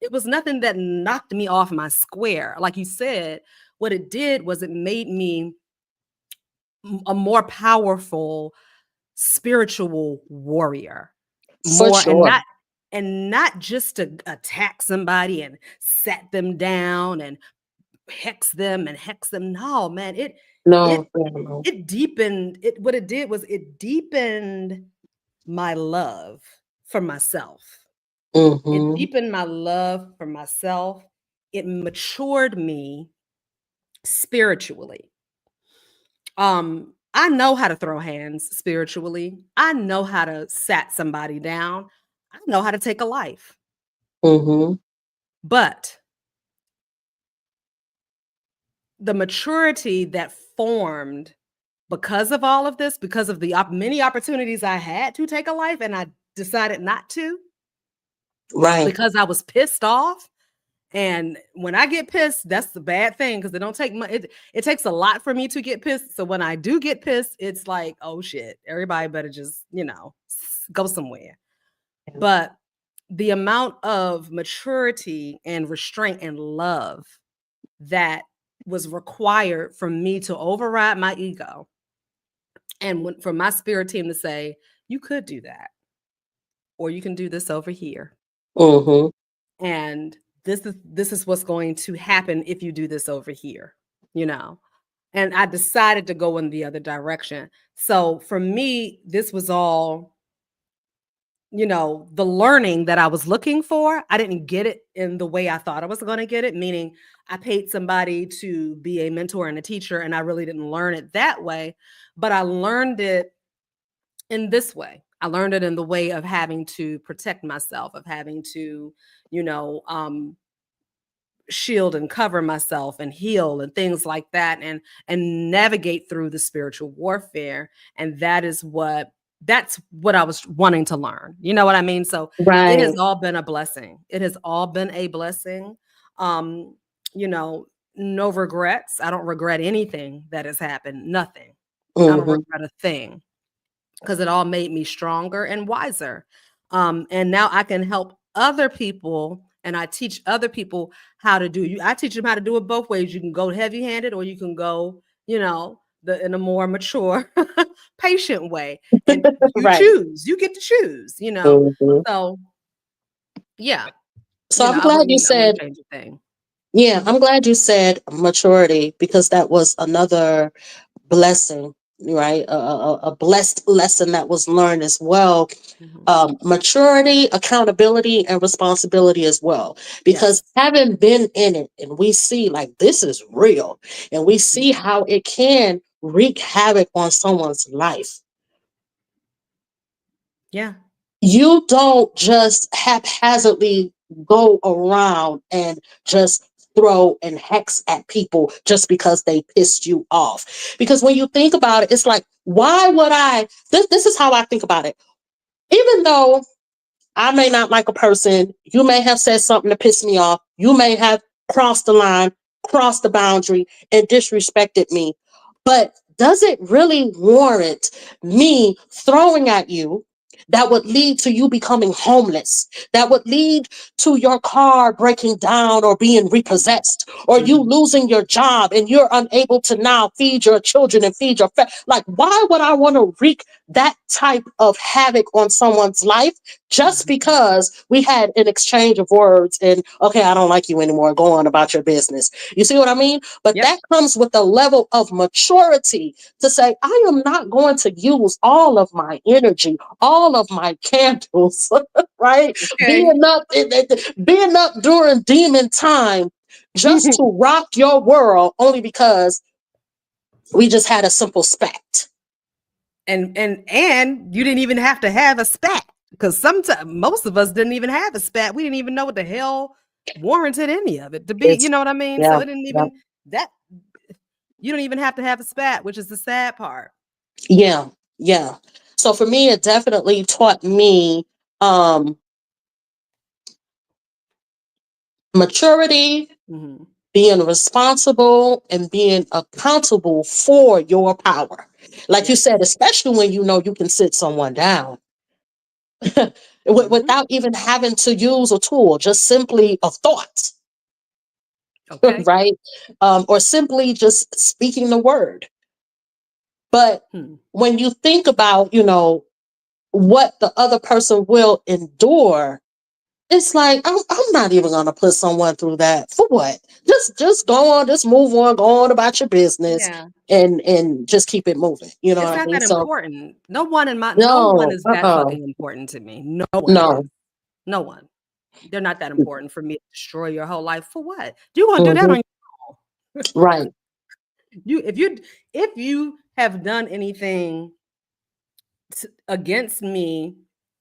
It was nothing that knocked me off my square. Like you said, what it did was it made me a more powerful spiritual warrior. For More sure. and not just to attack somebody and set them down and hex them. No, man, No. it deepened it. What it did was it deepened my love for myself. It Mm-hmm. deepened my love for myself. It matured me spiritually. I know how to throw hands spiritually. I know how to sat somebody down. I know how to take a life. Mm-hmm. But the maturity that formed because of all of this, because of the many opportunities I had to take a life and I decided not to, Right. because I was pissed off. And when I get pissed, that's the bad thing because it don't take much. It takes a lot for me to get pissed. So when I do get pissed, it's like, oh shit, everybody better just, go somewhere. But the amount of maturity and restraint and love that was required for me to override my ego and for my spirit team to say, you could do that, or you can do this over here. Mm-hmm. And this is what's going to happen if you do this over here, and I decided to go in the other direction. So for me, this was all, the learning that I was looking for. I didn't get it in the way I thought I was going to get it, meaning I paid somebody to be a mentor and a teacher, and I really didn't learn it that way, but I learned it in this way. I learned it in the way of having to protect myself, of having to, shield and cover myself and heal and things like that, and navigate through the spiritual warfare. And that's what I was wanting to learn. You know what I mean? So it has Right. all been a blessing. It has all been a blessing. No regrets. I don't regret anything that has happened. Nothing. I don't Mm-hmm. regret a thing, because it all made me stronger and wiser. And now I can help other people, and I teach other people how to do. I teach them how to do it both ways. You can go heavy-handed, or you can go, in a more mature, patient way. And you Right. choose. You get to choose. Mm-hmm. So yeah, So I'm I glad you wouldn't said, change a thing. yeah, I'm glad you said maturity, because that was another blessing, right? A blessed lesson that was learned as well. Mhm. Maturity, accountability, and responsibility as well. Because Yes. having been in it, and we see like this is real, and we see Mhm. how it can wreak havoc on someone's life. Yeah. You don't just haphazardly go around and just throw and hex at people just because they pissed you off. Because when you think about it, it's like, why would I? This is how I think about it. Even though I may not like a person, you may have said something to piss me off, you may have crossed the line, crossed the boundary, and disrespected me. But does it really warrant me throwing at you that would lead to you becoming homeless, that would lead to your car breaking down or being repossessed, or you Mhm. losing your job and you're unable to now feed your children and feed your like, why would I want to wreak that type of havoc on someone's life just because we had an exchange of words and, okay, I don't like you anymore, go on about your business. You see what I mean? But Yep. that comes with a level of maturity to say, I am not going to use all of my energy, all of my candles, right? Okay. Being up during demon time just to rock your world only because we just had a simple spat. And you didn't even have to have a spat, because sometimes most of us didn't even have a spat. We didn't even know what the hell warranted any of it to be. You know what I mean? So it didn't even that you don't even have to have a spat, which is the sad part. Yeah. So for me, it definitely taught me maturity, being responsible, and being accountable for your power. Like you said, especially when you know you can sit someone down without even having to use a tool, just simply a thought, Okay. right? Or simply just speaking the word. But when you think about, what the other person will endure, it's like I'm not even gonna put someone through that for what? Just go on, just move on, go on about your business, and just keep it moving. You know It's what I not mean? that So important. No one no, is that fucking important to me. No one no, is. No one. They're not that important for me to destroy your whole life for what? You're gonna do that on your own. Right. If you have done anything against me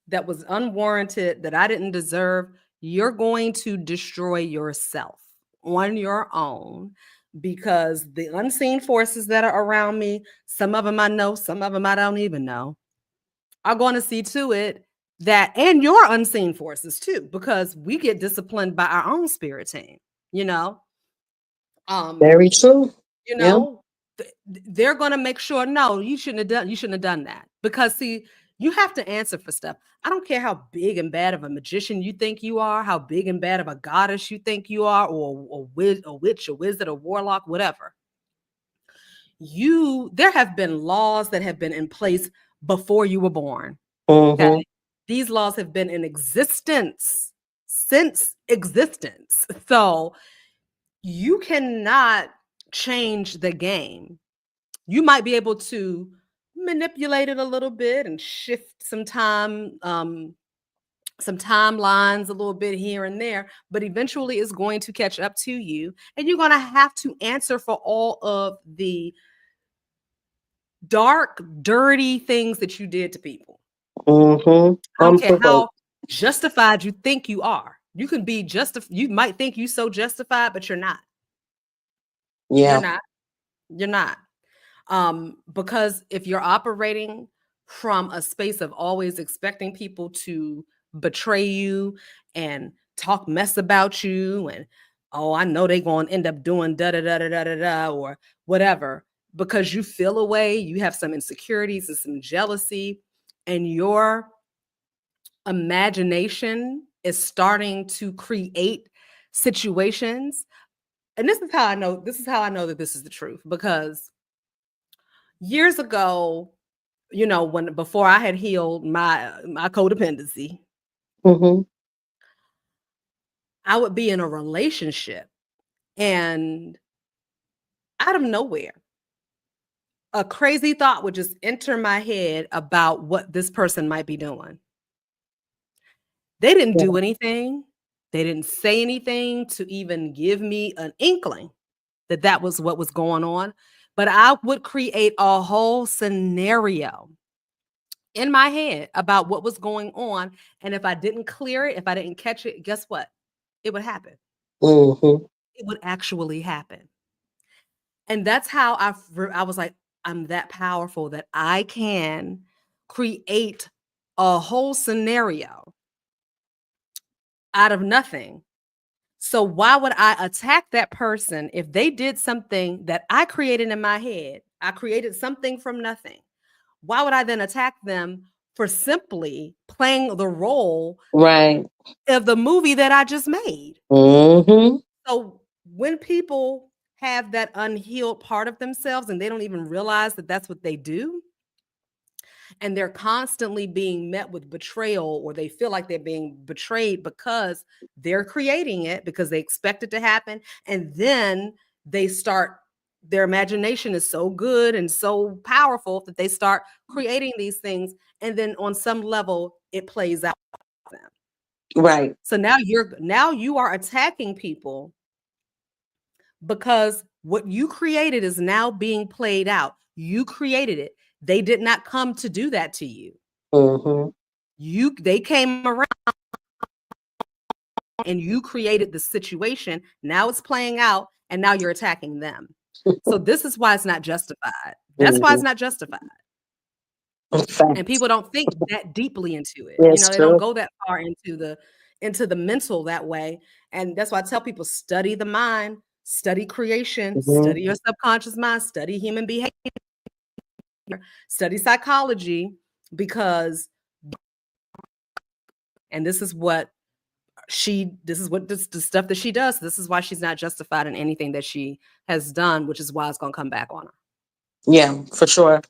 that was unwarranted, that I didn't deserve, you're going to destroy yourself on your own, because the unseen forces that are around me, some of them I know, some of them I don't even know, are going to see to it that, and your unseen forces too, because we get disciplined by our own spirit team, Very true. you Yeah. know, they're going to make sure, no, you shouldn't have done that, because see, you have to answer for stuff. I don't care how big and bad of a magician you think you are, how big and bad of a goddess you think you are, or a witch, a wizard, a warlock, whatever. There have been laws that have been in place before you were born. Okay. These laws have been in existence since existence. So you cannot change the game. You might be able to manipulate it a little bit and shift some timelines a little bit here and there, but eventually it's going to catch up to you, and you're going to have to answer for all of the dark, dirty things that you did to people. I don't care how justified you think you are. You can be you might think you're so justified, but you're not. Yeah. You're not. Because if you're operating from a space of always expecting people to betray you and talk mess about you, and I know they're going to end up doing da da da da da da da or whatever, because you feel a way, you have some insecurities and some jealousy, and your imagination is starting to create situations. And this is how I know that this is the truth, because years ago, before I had healed my codependency, I would be in a relationship, and out of nowhere, a crazy thought would just enter my head about what this person might be doing. They didn't do anything. They didn't say anything to even give me an inkling that that was what was going on. But I would create a whole scenario in my head about what was going on. And if I didn't clear it, if I didn't catch it, guess what? It would happen. It would actually happen. And that's how I was like, I'm that powerful that I can create a whole scenario out of nothing. So why would I attack that person if they did something that I created in my head? I created something from nothing. Why would I then attack them for simply playing the role of the movie that I just made? So when people have that unhealed part of themselves and they don't even realize that that's what they do, and they're constantly being met with betrayal, or they feel like they're being betrayed because they're creating it because they expect it to happen. And then their imagination is so good and so powerful that they start creating these things. And then on some level, it plays out for them. Right. So now you are attacking people because what you created is now being played out. You created it. They did not come to do that to you. They came around and you created the situation. Now it's playing out, and now you're attacking them. So this is why it's not justified. That's why it's not justified. And people don't think that deeply into it. They don't go that far into the mental that way. And that's why I tell people, study the mind, study creation, study your subconscious mind, study human behavior, study psychology, because, and this is what the stuff that she does. This is why she's not justified in anything that she has done, which is why it's going to come back on her. Yeah, for sure.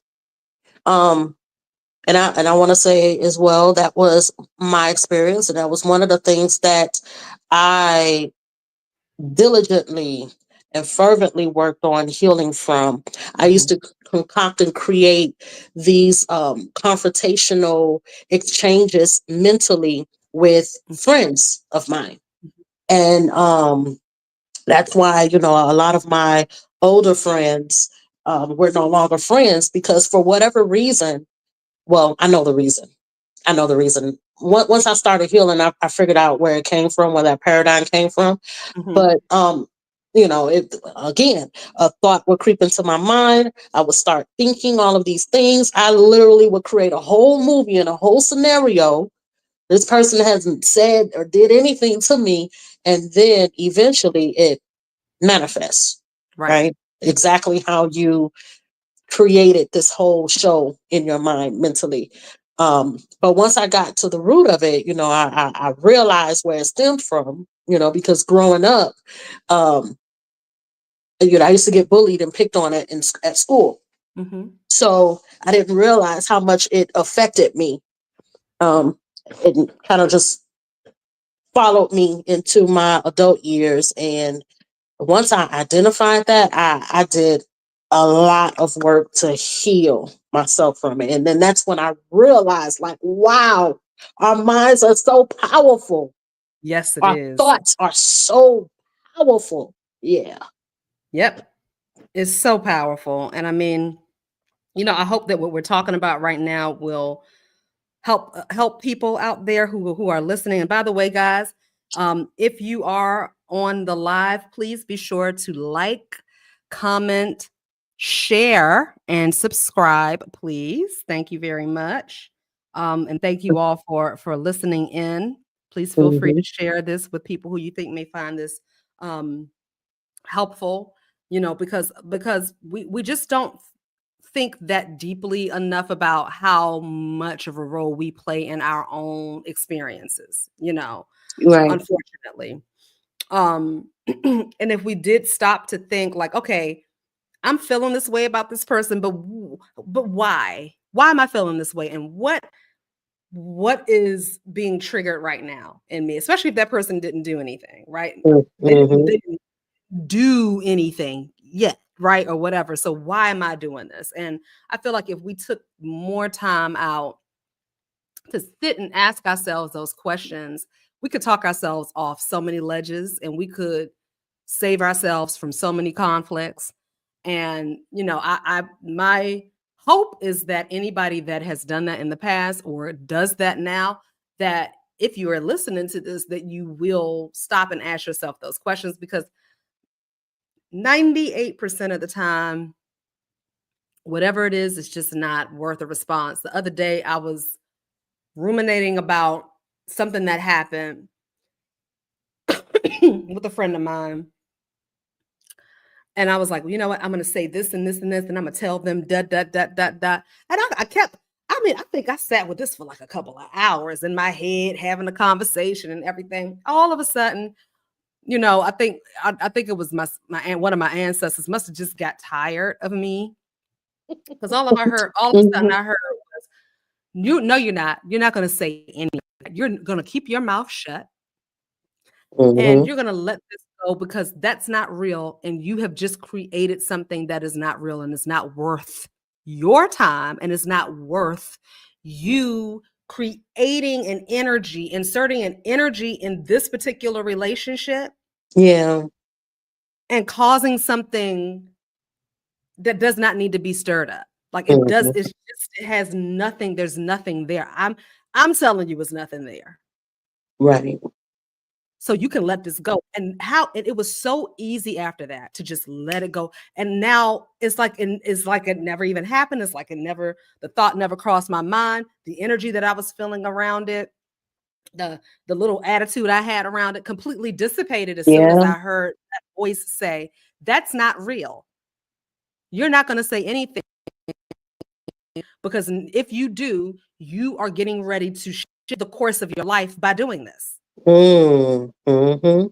And I want to say as well, that was my experience. And that was one of the things that I diligently and fervently worked on healing from. I used to concoct and create these confrontational exchanges mentally with friends of mine. And that's why, a lot of my older friends were no longer friends, because for whatever reason, well, I know the reason. Once I started healing, I figured out where it came from, where that paradigm came from. But a thought would creep into my mind. I would start thinking all of these things. I literally would create a whole movie and a whole scenario. This person hasn't said or did anything to me, and then eventually it manifests. Right? Exactly how you created this whole show in your mind mentally. But once I got to the root of it, I realized where it stemmed from, because growing up, I used to get bullied and picked on at school. So I didn't realize how much it affected me. It kind of just followed me into my adult years. And once I identified that, I did a lot of work to heal myself from it. And then that's when I realized, like, wow, our minds are so powerful. Yes, it our is. thoughts are so powerful. Yeah. Yep. It's so powerful. And I mean, I hope that what we're talking about right now will help people out there who are listening. And by the way, guys, if you are on the live, please be sure to like, comment, share, and subscribe, please. Thank you very much. And thank you all for listening in. Please feel free to share this with people who you think may find this helpful, because we just don't think that deeply enough about how much of a role we play in our own experiences, Right. unfortunately. And if we did stop to think like, okay, I'm feeling this way about this person, but why? Why am I feeling this way? And what is being triggered right now in me, especially if that person didn't do anything, right? They didn't do anything yet, right? Or whatever. So why am I doing this? And I feel like if we took more time out to sit and ask ourselves those questions, we could talk ourselves off so many ledges, and we could save ourselves from so many conflicts. And, my hope is that anybody that has done that in the past or does that now, that if you are listening to this, that you will stop and ask yourself those questions, because 98% of the time, whatever it is, it's just not worth a response. The other day, I was ruminating about something that happened with a friend of mine. And I was like, well, you know what? I'm going to say this and this and this, and I'm going to tell them da, da, da, da, da. And I think I sat with this for like a couple of hours in my head, having a conversation and everything. All of a sudden, I think it was my one of my ancestors must have just got tired of me, because all of a sudden I heard was, No, you're not. You're not going to say anything. You're going to keep your mouth shut and Mm-hmm. you're going to let this go because that's not real. And you have just created something that is not real and it's not worth your time and it's not worth you creating an energy, inserting an energy in this particular relationship Yeah. and causing something that does not need to be stirred up. Like it does, Mm-hmm. it has nothing, there's nothing there. I'm telling you it's nothing there. Right. So you can let this go. And it was so easy after that to just let it go. And now it's like it never even happened. It's like the thought never crossed my mind. The energy that I was feeling around it, the little attitude I had around it completely dissipated as soon as Yeah. I heard that voice say, that's not real. You're not going to say anything because if you do, you are getting ready to shift the course of your life by doing this. Mm-hmm.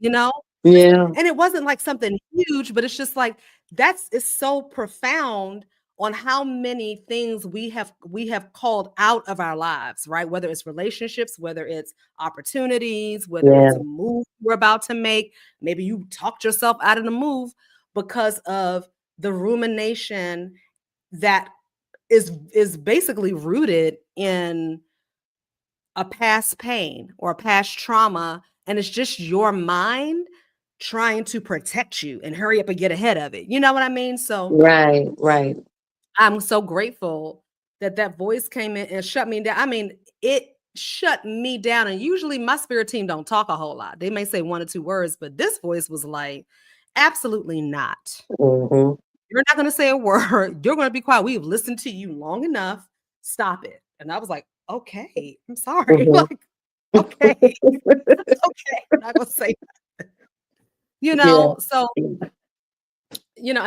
You know? Yeah. And it wasn't like something huge, but it's just like it's so profound on how many things we have called out of our lives, right? Whether it's relationships, whether it's opportunities, whether Yeah. it's a move we're about to make. Maybe you talked yourself out of the move because of the rumination that is basically rooted in a past pain or a past trauma, and it's just your mind trying to protect you and hurry up and get ahead of it. You know what I mean? So Right. Right. I'm so grateful that voice came in and shut me down. I mean, it shut me down. And usually my spirit team don't talk a whole lot. They may say 1 or 2 words, but this voice was like, absolutely not. Mm-hmm. You're not going to say a word. You're going to be quiet. We've listened to you long enough. Stop it. And I was like, okay, I'm sorry. Mm-hmm. Like, okay, okay, I'm not going to say that. Yeah. So, and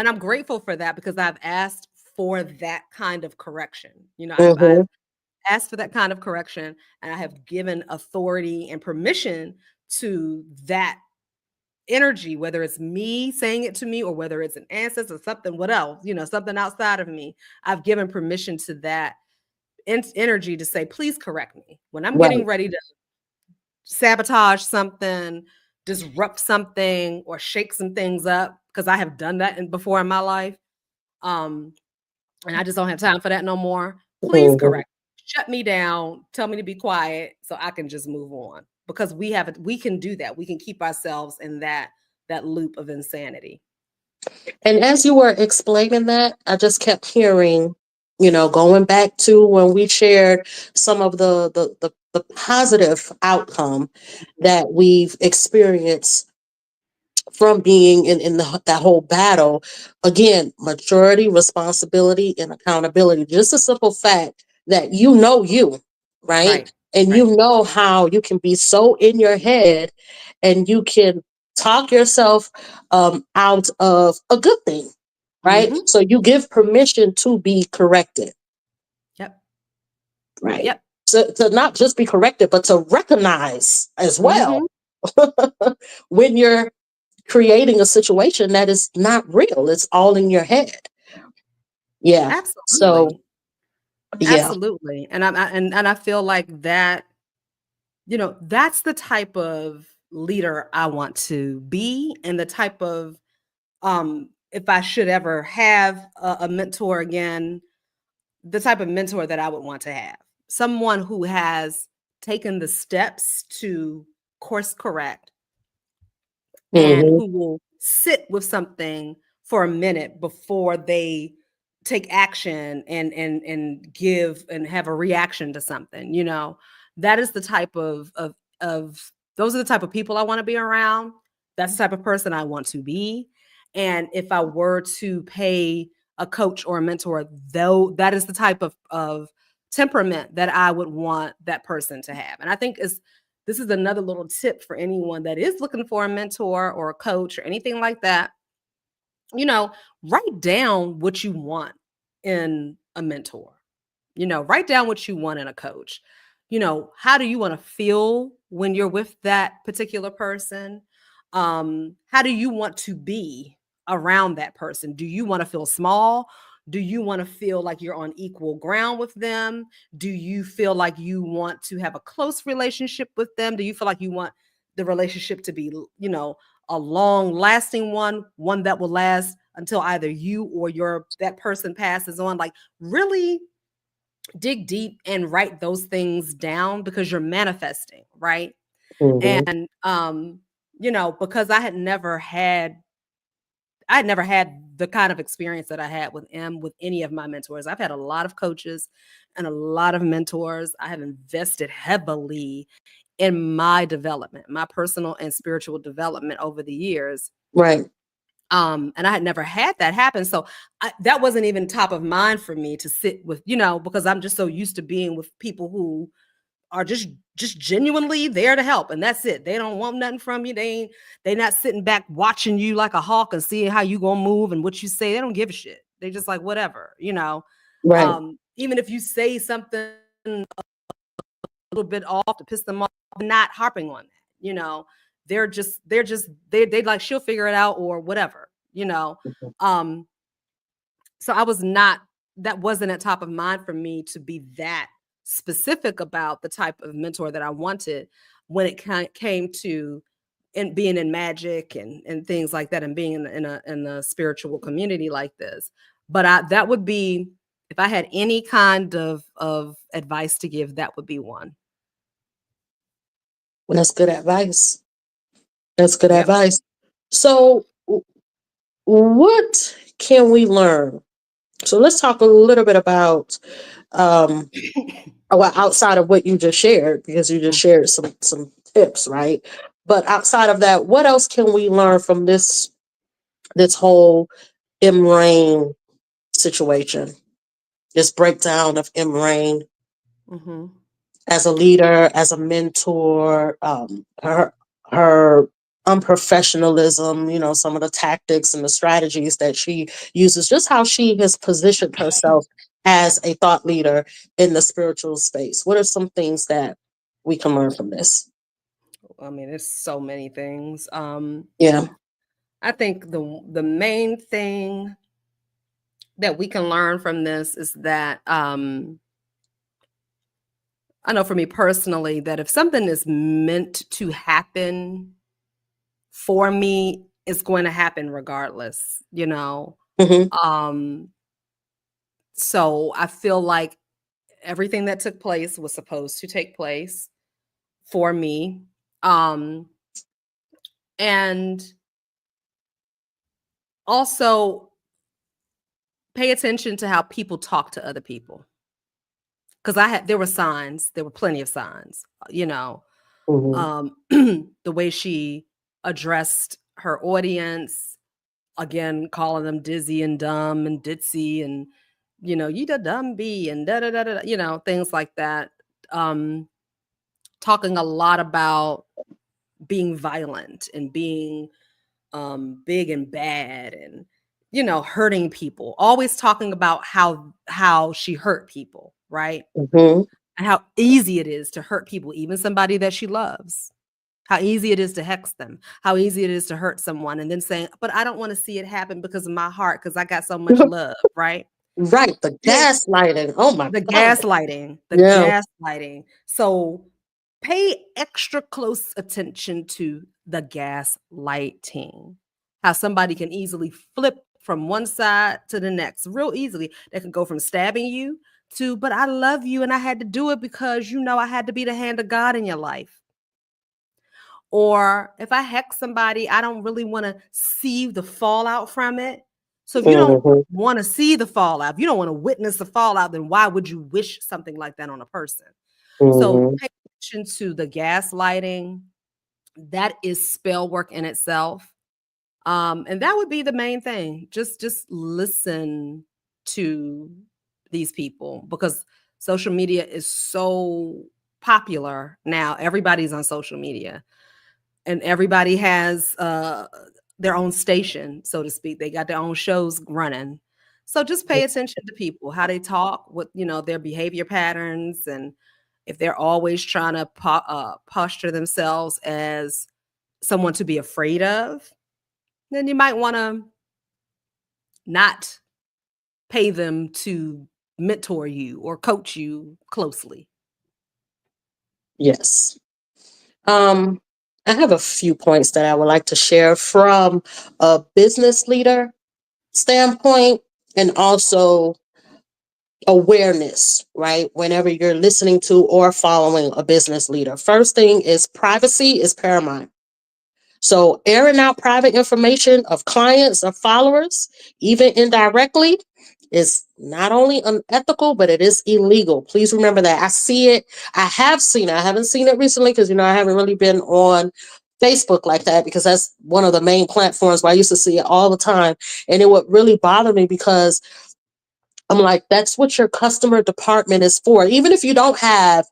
I'm grateful for that because I've asked for that kind of correction. Mm-hmm. I've asked for that kind of correction and I have given authority and permission to that energy, whether it's me saying it to me or whether it's an ancestor or something, what else, something outside of me. I've given permission to that energy to say, please correct me when I'm getting Right. ready to sabotage something, disrupt something, or shake some things up, because I have done that before in my life. And I just don't have time for that no more. Please Mm-hmm. correct. Shut me down. Tell me to be quiet so I can just move on. Because we can do that. We can keep ourselves in that loop of insanity. And as you were explaining that, I just kept hearing, going back to when we shared some of the positive outcome that we've experienced from being in that whole battle. Again, maturity, responsibility, and accountability. Just a simple fact that you, right? Right. And Right. you know how you can be so in your head and you can talk yourself out of a good thing, right? Mm-hmm. So you give permission to be corrected, Yep. right? Yep. So to not just be corrected, but to recognize as well Mm-hmm. when you're creating a situation that is not real. It's all in your head. Yeah. So Absolutely. yeah. Absolutely. And I feel like that, that's the type of leader I want to be, and the type of if I should ever have a mentor again, the type of mentor that I would want to have. Someone who has taken the steps to course correct and Hmm. who will sit with something for a minute before they take action and give and have a reaction to something. That is the type of those are the type of people I want to be around. That's the type of person I want to be. And if I were to pay a coach or a mentor, though, that is the type of temperament that I would want that person to have. And I think this is another little tip for anyone that is looking for a mentor or a coach or anything like that. Write down what you want in a mentor. Write down what you want in a coach. How do you want to feel when you're with that particular person? How do you want to be around that person? Do you want to feel small? Do you want to feel like you're on equal ground with them? Do you feel like you want to have a close relationship with them? Do you feel like you want the relationship to be, a long lasting one that will last until either you or that person passes on? Like, really dig deep and write those things down, because you're manifesting, right? Mm-hmm. And because I had never had the kind of experience that I had with with any of my mentors. I've had a lot of coaches and a lot of mentors. I have invested heavily in my development, my personal and spiritual development over the years. Right. And I had never had that happen. So that wasn't even top of mind for me to sit with, because I'm just so used to being with people who are just genuinely there to help, and that's it. They don't want nothing from you. They not sitting back watching you like a hawk and seeing how you gonna move and what you say. They don't give a shit. They just like, whatever, Right. Even if you say something a little bit off to piss them off, not harping on that. They like, she'll figure it out or whatever. So that wasn't at top of mind for me to be that specific about the type of mentor that I wanted when it came to being in magic and things like that, and being in a spiritual community like this. But that would be, if I had any kind of advice to give, that would be one. Well, that's good advice. That's good Yep. advice. So, what can we learn? So let's talk a little bit about well, outside of what you just shared, because you just shared some tips, right? But outside of that, what else can we learn from this whole M Rain situation? This breakdown of M Rain as a leader, as a mentor, her unprofessionalism, some of the tactics and the strategies that she uses, just how she has positioned herself as a thought leader in the spiritual space. What are some things that we can learn from this? I mean, there's so many things. Yeah. I think the main thing that we can learn from this is that I know for me personally, that if something is meant to happen for me, it's going to happen regardless, Mm-hmm. So I feel like everything that took place was supposed to take place for me. And also pay attention to how people talk to other people. Because there were plenty of signs, Mm-hmm. the way she addressed her audience, again, calling them dizzy and dumb and ditzy and, you the dumb bee and da da da da, things like that. Talking a lot about being violent and being big and bad and, hurting people. Always talking about how she hurt people, right? Mm-hmm. And how easy it is to hurt people, even somebody that she loves. How easy it is to hex them, how easy it is to hurt someone, and then saying, but I don't want to see it happen because of my heart, because I got so much love, right? Right. The gaslighting. Oh my The God. gaslighting, Yeah. So pay extra close attention to the gaslighting. How somebody can easily flip from one side to the next real easily. They can go from stabbing you to, but I love you and I had to do it because, I had to be the hand of God in your life. Or if I hex somebody, I don't really want to see the fallout from it. So if you don't want to see the fallout, if you don't want to witness the fallout, then why would you wish something like that on a person? So pay attention to the gaslighting. That is spell work in itself. And that would be the main thing. Just listen to these people, because social media is so popular now. Everybody's on social media. And everybody has their own station, so to speak. They got their own shows running. So just pay attention to people, how they talk, what, their behavior patterns, and if they're always trying to posture themselves as someone to be afraid of, then you might want to not pay them to mentor you or coach you closely? Yes. I have a few points that I would like to share from a business leader standpoint and also awareness, right? Whenever you're listening to or following a business leader. First thing is privacy is paramount. So airing out private information of clients or followers, even indirectly, is not only unethical, but it is illegal. Please remember that. I see it. I have seen it. I haven't seen it recently because, I haven't really been on Facebook like that because that's one of the main platforms where I used to see it all the time. And it would really bother me because I'm like, that's what your customer department is for. Even if you don't have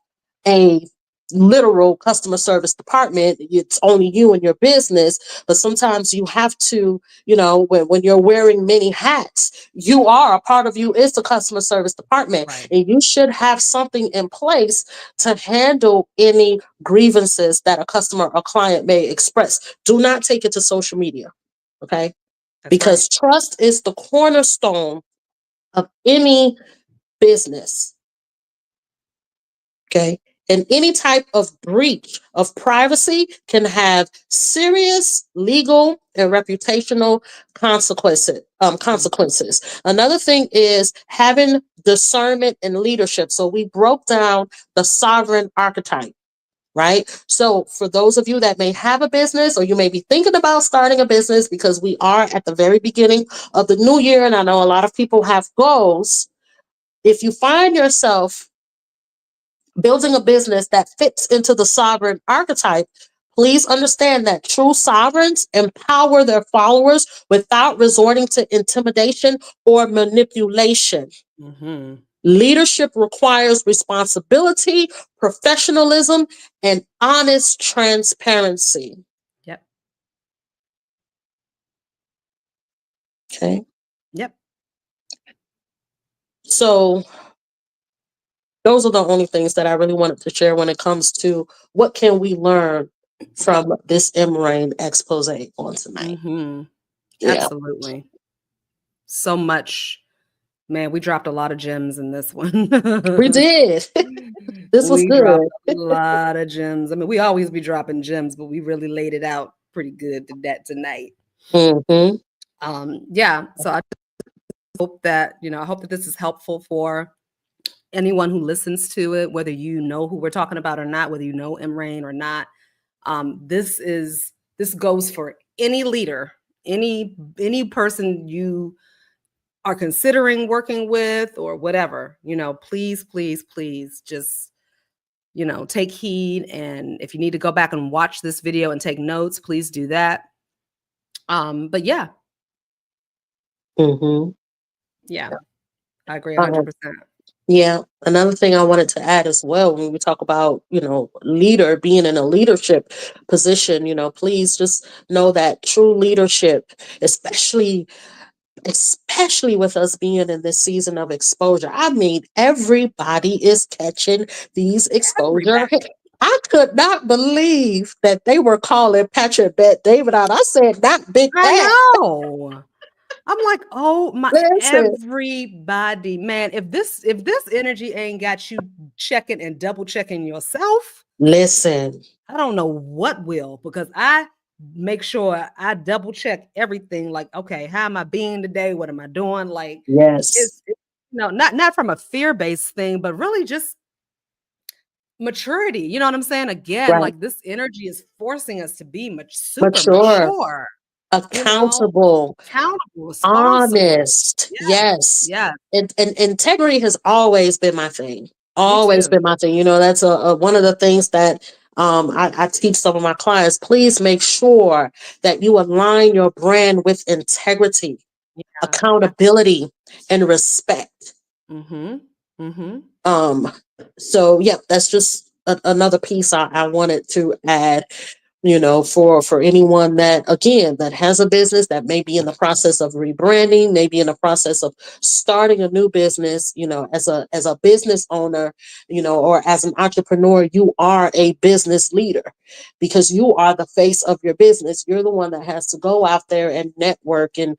a literal customer service department, it's only you and your business. But sometimes you have to, when you're wearing many hats, you are a part of you is the customer service department. Right. And you should have something in place to handle any grievances that a customer or client may express. Do not take it to social media. Okay. That's Because right. trust is the cornerstone of any business. Okay. And any type of breach of privacy can have serious legal and reputational consequences. Another thing is having discernment and leadership. So we broke down the sovereign archetype, right? So for those of you that may have a business or you may be thinking about starting a business, because we are at the very beginning of the new year, and I know a lot of people have goals. If you find yourself building a business that fits into the sovereign archetype, please understand that true sovereigns empower their followers without resorting to intimidation or manipulation. Mm-hmm. Leadership requires responsibility, professionalism, and honest transparency. Yep. Okay. Yep. So those are the only things that I really wanted to share when it comes to what can we learn from this M-Rain expose on tonight. Mm-hmm. Yeah, Absolutely. So much. Man, we dropped a lot of gems in this one. we did. This was We dropped good. a lot of gems. I mean, we always be dropping gems, but we really laid it out pretty good tonight. Mm-hmm. Yeah. So I hope that, I hope that this is helpful for anyone who listens to it, whether you know who we're talking about or not, whether you know M-Rain or not. This goes for any leader, any person you are considering working with or whatever. Please, please, please just take heed. And if you need to go back and watch this video and take notes, please do that. But yeah. Mm-hmm. Yeah, I agree 100%. Yeah. Another thing I wanted to add as well, when we talk about, leader being in a leadership position, please just know that true leadership, especially with us being in this season of exposure. I mean, everybody is catching these exposure. I could not believe that they were calling Patrick Bet David out. I said, not Big I Pat. know. I'm like, oh my, Listen. everybody, man, if this energy ain't got you checking and double checking yourself, Listen. I don't know what will, because I make sure I double check everything. Like, okay, how am I being today? What am I doing? Like, Yes. it's not from a fear-based thing, but really just maturity. You know what I'm saying? Again, Right. like this energy is forcing us to be super Mature. mature. Accountable, responsible. honest. Yes. Yeah. And integrity has always been my thing. Always Been my thing. That's one of the things that I teach some of my clients. Please make sure that you align your brand with integrity, accountability, and respect. Mm-hmm. Mm-hmm. So yeah, that's just another piece I wanted to add for anyone that, again, that has a business, that may be in the process of rebranding, maybe in the process of starting a new business, as a business owner, or as an entrepreneur, you are a business leader because you are the face of your business. You're the one that has to go out there and network and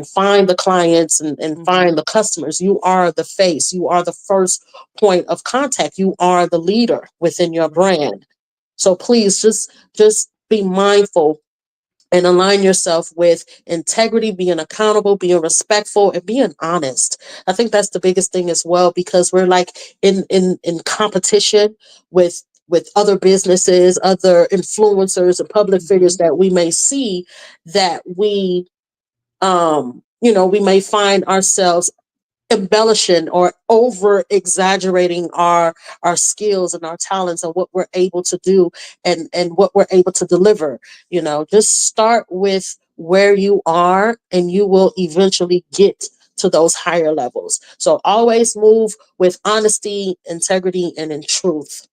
find the clients and find the customers. You are the face. You are the first point of contact. You are the leader within your brand. So please just be mindful and align yourself with integrity, being accountable, being respectful, and being honest. I think that's the biggest thing as well, because we're like in competition with other businesses, other influencers and public figures that we may see, that we we may find ourselves embellishing or over exaggerating our skills and our talents and what we're able to do and what we're able to deliver. Just start with where you are and you will eventually get to those higher levels. So always move with honesty, integrity, and in truth.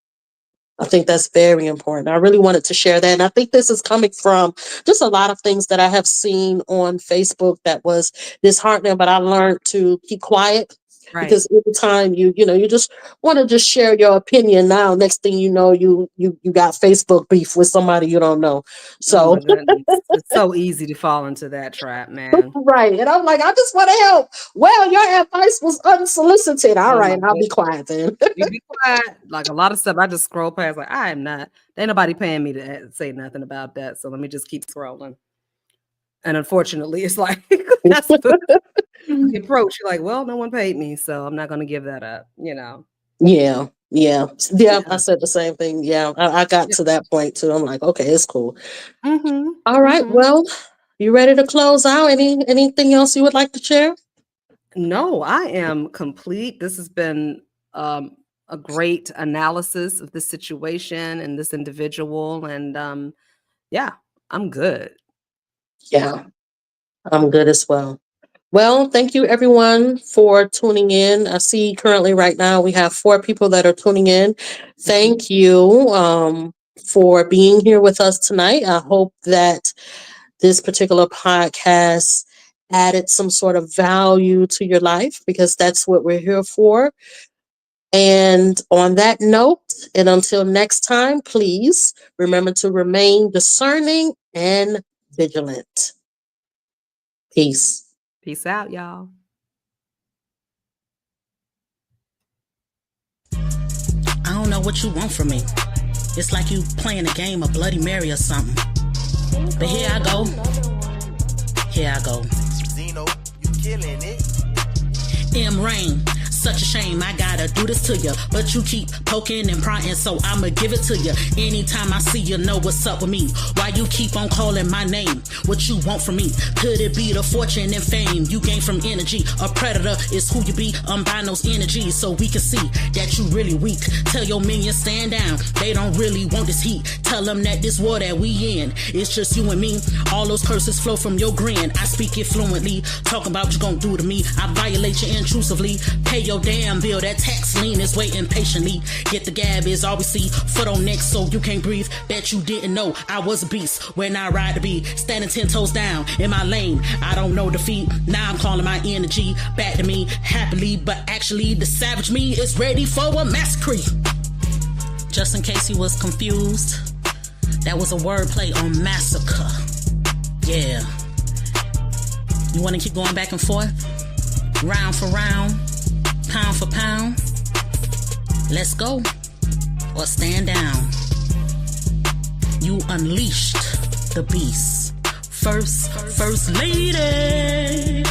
I think that's very important. I really wanted to share that. And I think this is coming from just a lot of things that I have seen on Facebook that was disheartening, but I learned to keep quiet. Right. Because every time you just want to just share your opinion, now next thing you know, you got Facebook beef with somebody you don't know. So Oh my goodness. It's so easy to fall into that trap, man. right. And I'm like, I just want to help. Well, your advice was unsolicited. All right, I'll be quiet then. You be quiet. Like a lot of stuff I just scroll past, like I am not, ain't nobody paying me to say nothing about that. So let me just keep scrolling. And unfortunately, it's like that's the approach. You're like, well, no one paid me, so I'm not going to give that up. Yeah. I said the same thing. Yeah, I got to that point too. I'm like, okay, it's cool. All right. Well, you ready to close out? Anything else you would like to share? No, I am complete. This has been a great analysis of this situation and this individual, and yeah, I'm good. Yeah, I'm good as well. Well, thank you everyone for tuning in. I see currently right now we have 4 people that are tuning in. Thank you for being here with us tonight. I hope that this particular podcast added some sort of value to your life, because that's what we're here for. And on that note, and until next time, please remember to remain discerning and vigilant. Peace. Peace out, y'all. I don't know what you want from me. It's like you playing a game of Bloody Mary or something. But here I go. Zeno, you killing it. Rain. Such a shame I gotta do this to you, but you keep poking and prying, so I'ma give it to you. Anytime I see you, know what's up with me. Why you keep on calling my name? What you want from me? Could it be the fortune and fame you gain from energy? A predator is who you be. Unbind those energies so we can see that you really weak. Tell your minions stand down. They don't really want this heat. Tell them that this war that we in, it's just you and me. All those curses flow from your grin. I speak it fluently. Talking about what you gon' do to me. I violate you intrusively. Pay your damn bill, that tax lien is waiting patiently. Get the gab is all we see. Foot on neck so you can't breathe. Bet you didn't know I was a beast when I ride to be. Standing 10 toes down in my lane. I don't know defeat. Now I'm calling my energy back to me happily, but actually the savage me is ready for a massacre. Just in case you was confused, that was a wordplay on massacre. Yeah. You want to keep going back and forth? Round for round? Pound for pound? Let's go. Or stand down. You unleashed the beast. First lady.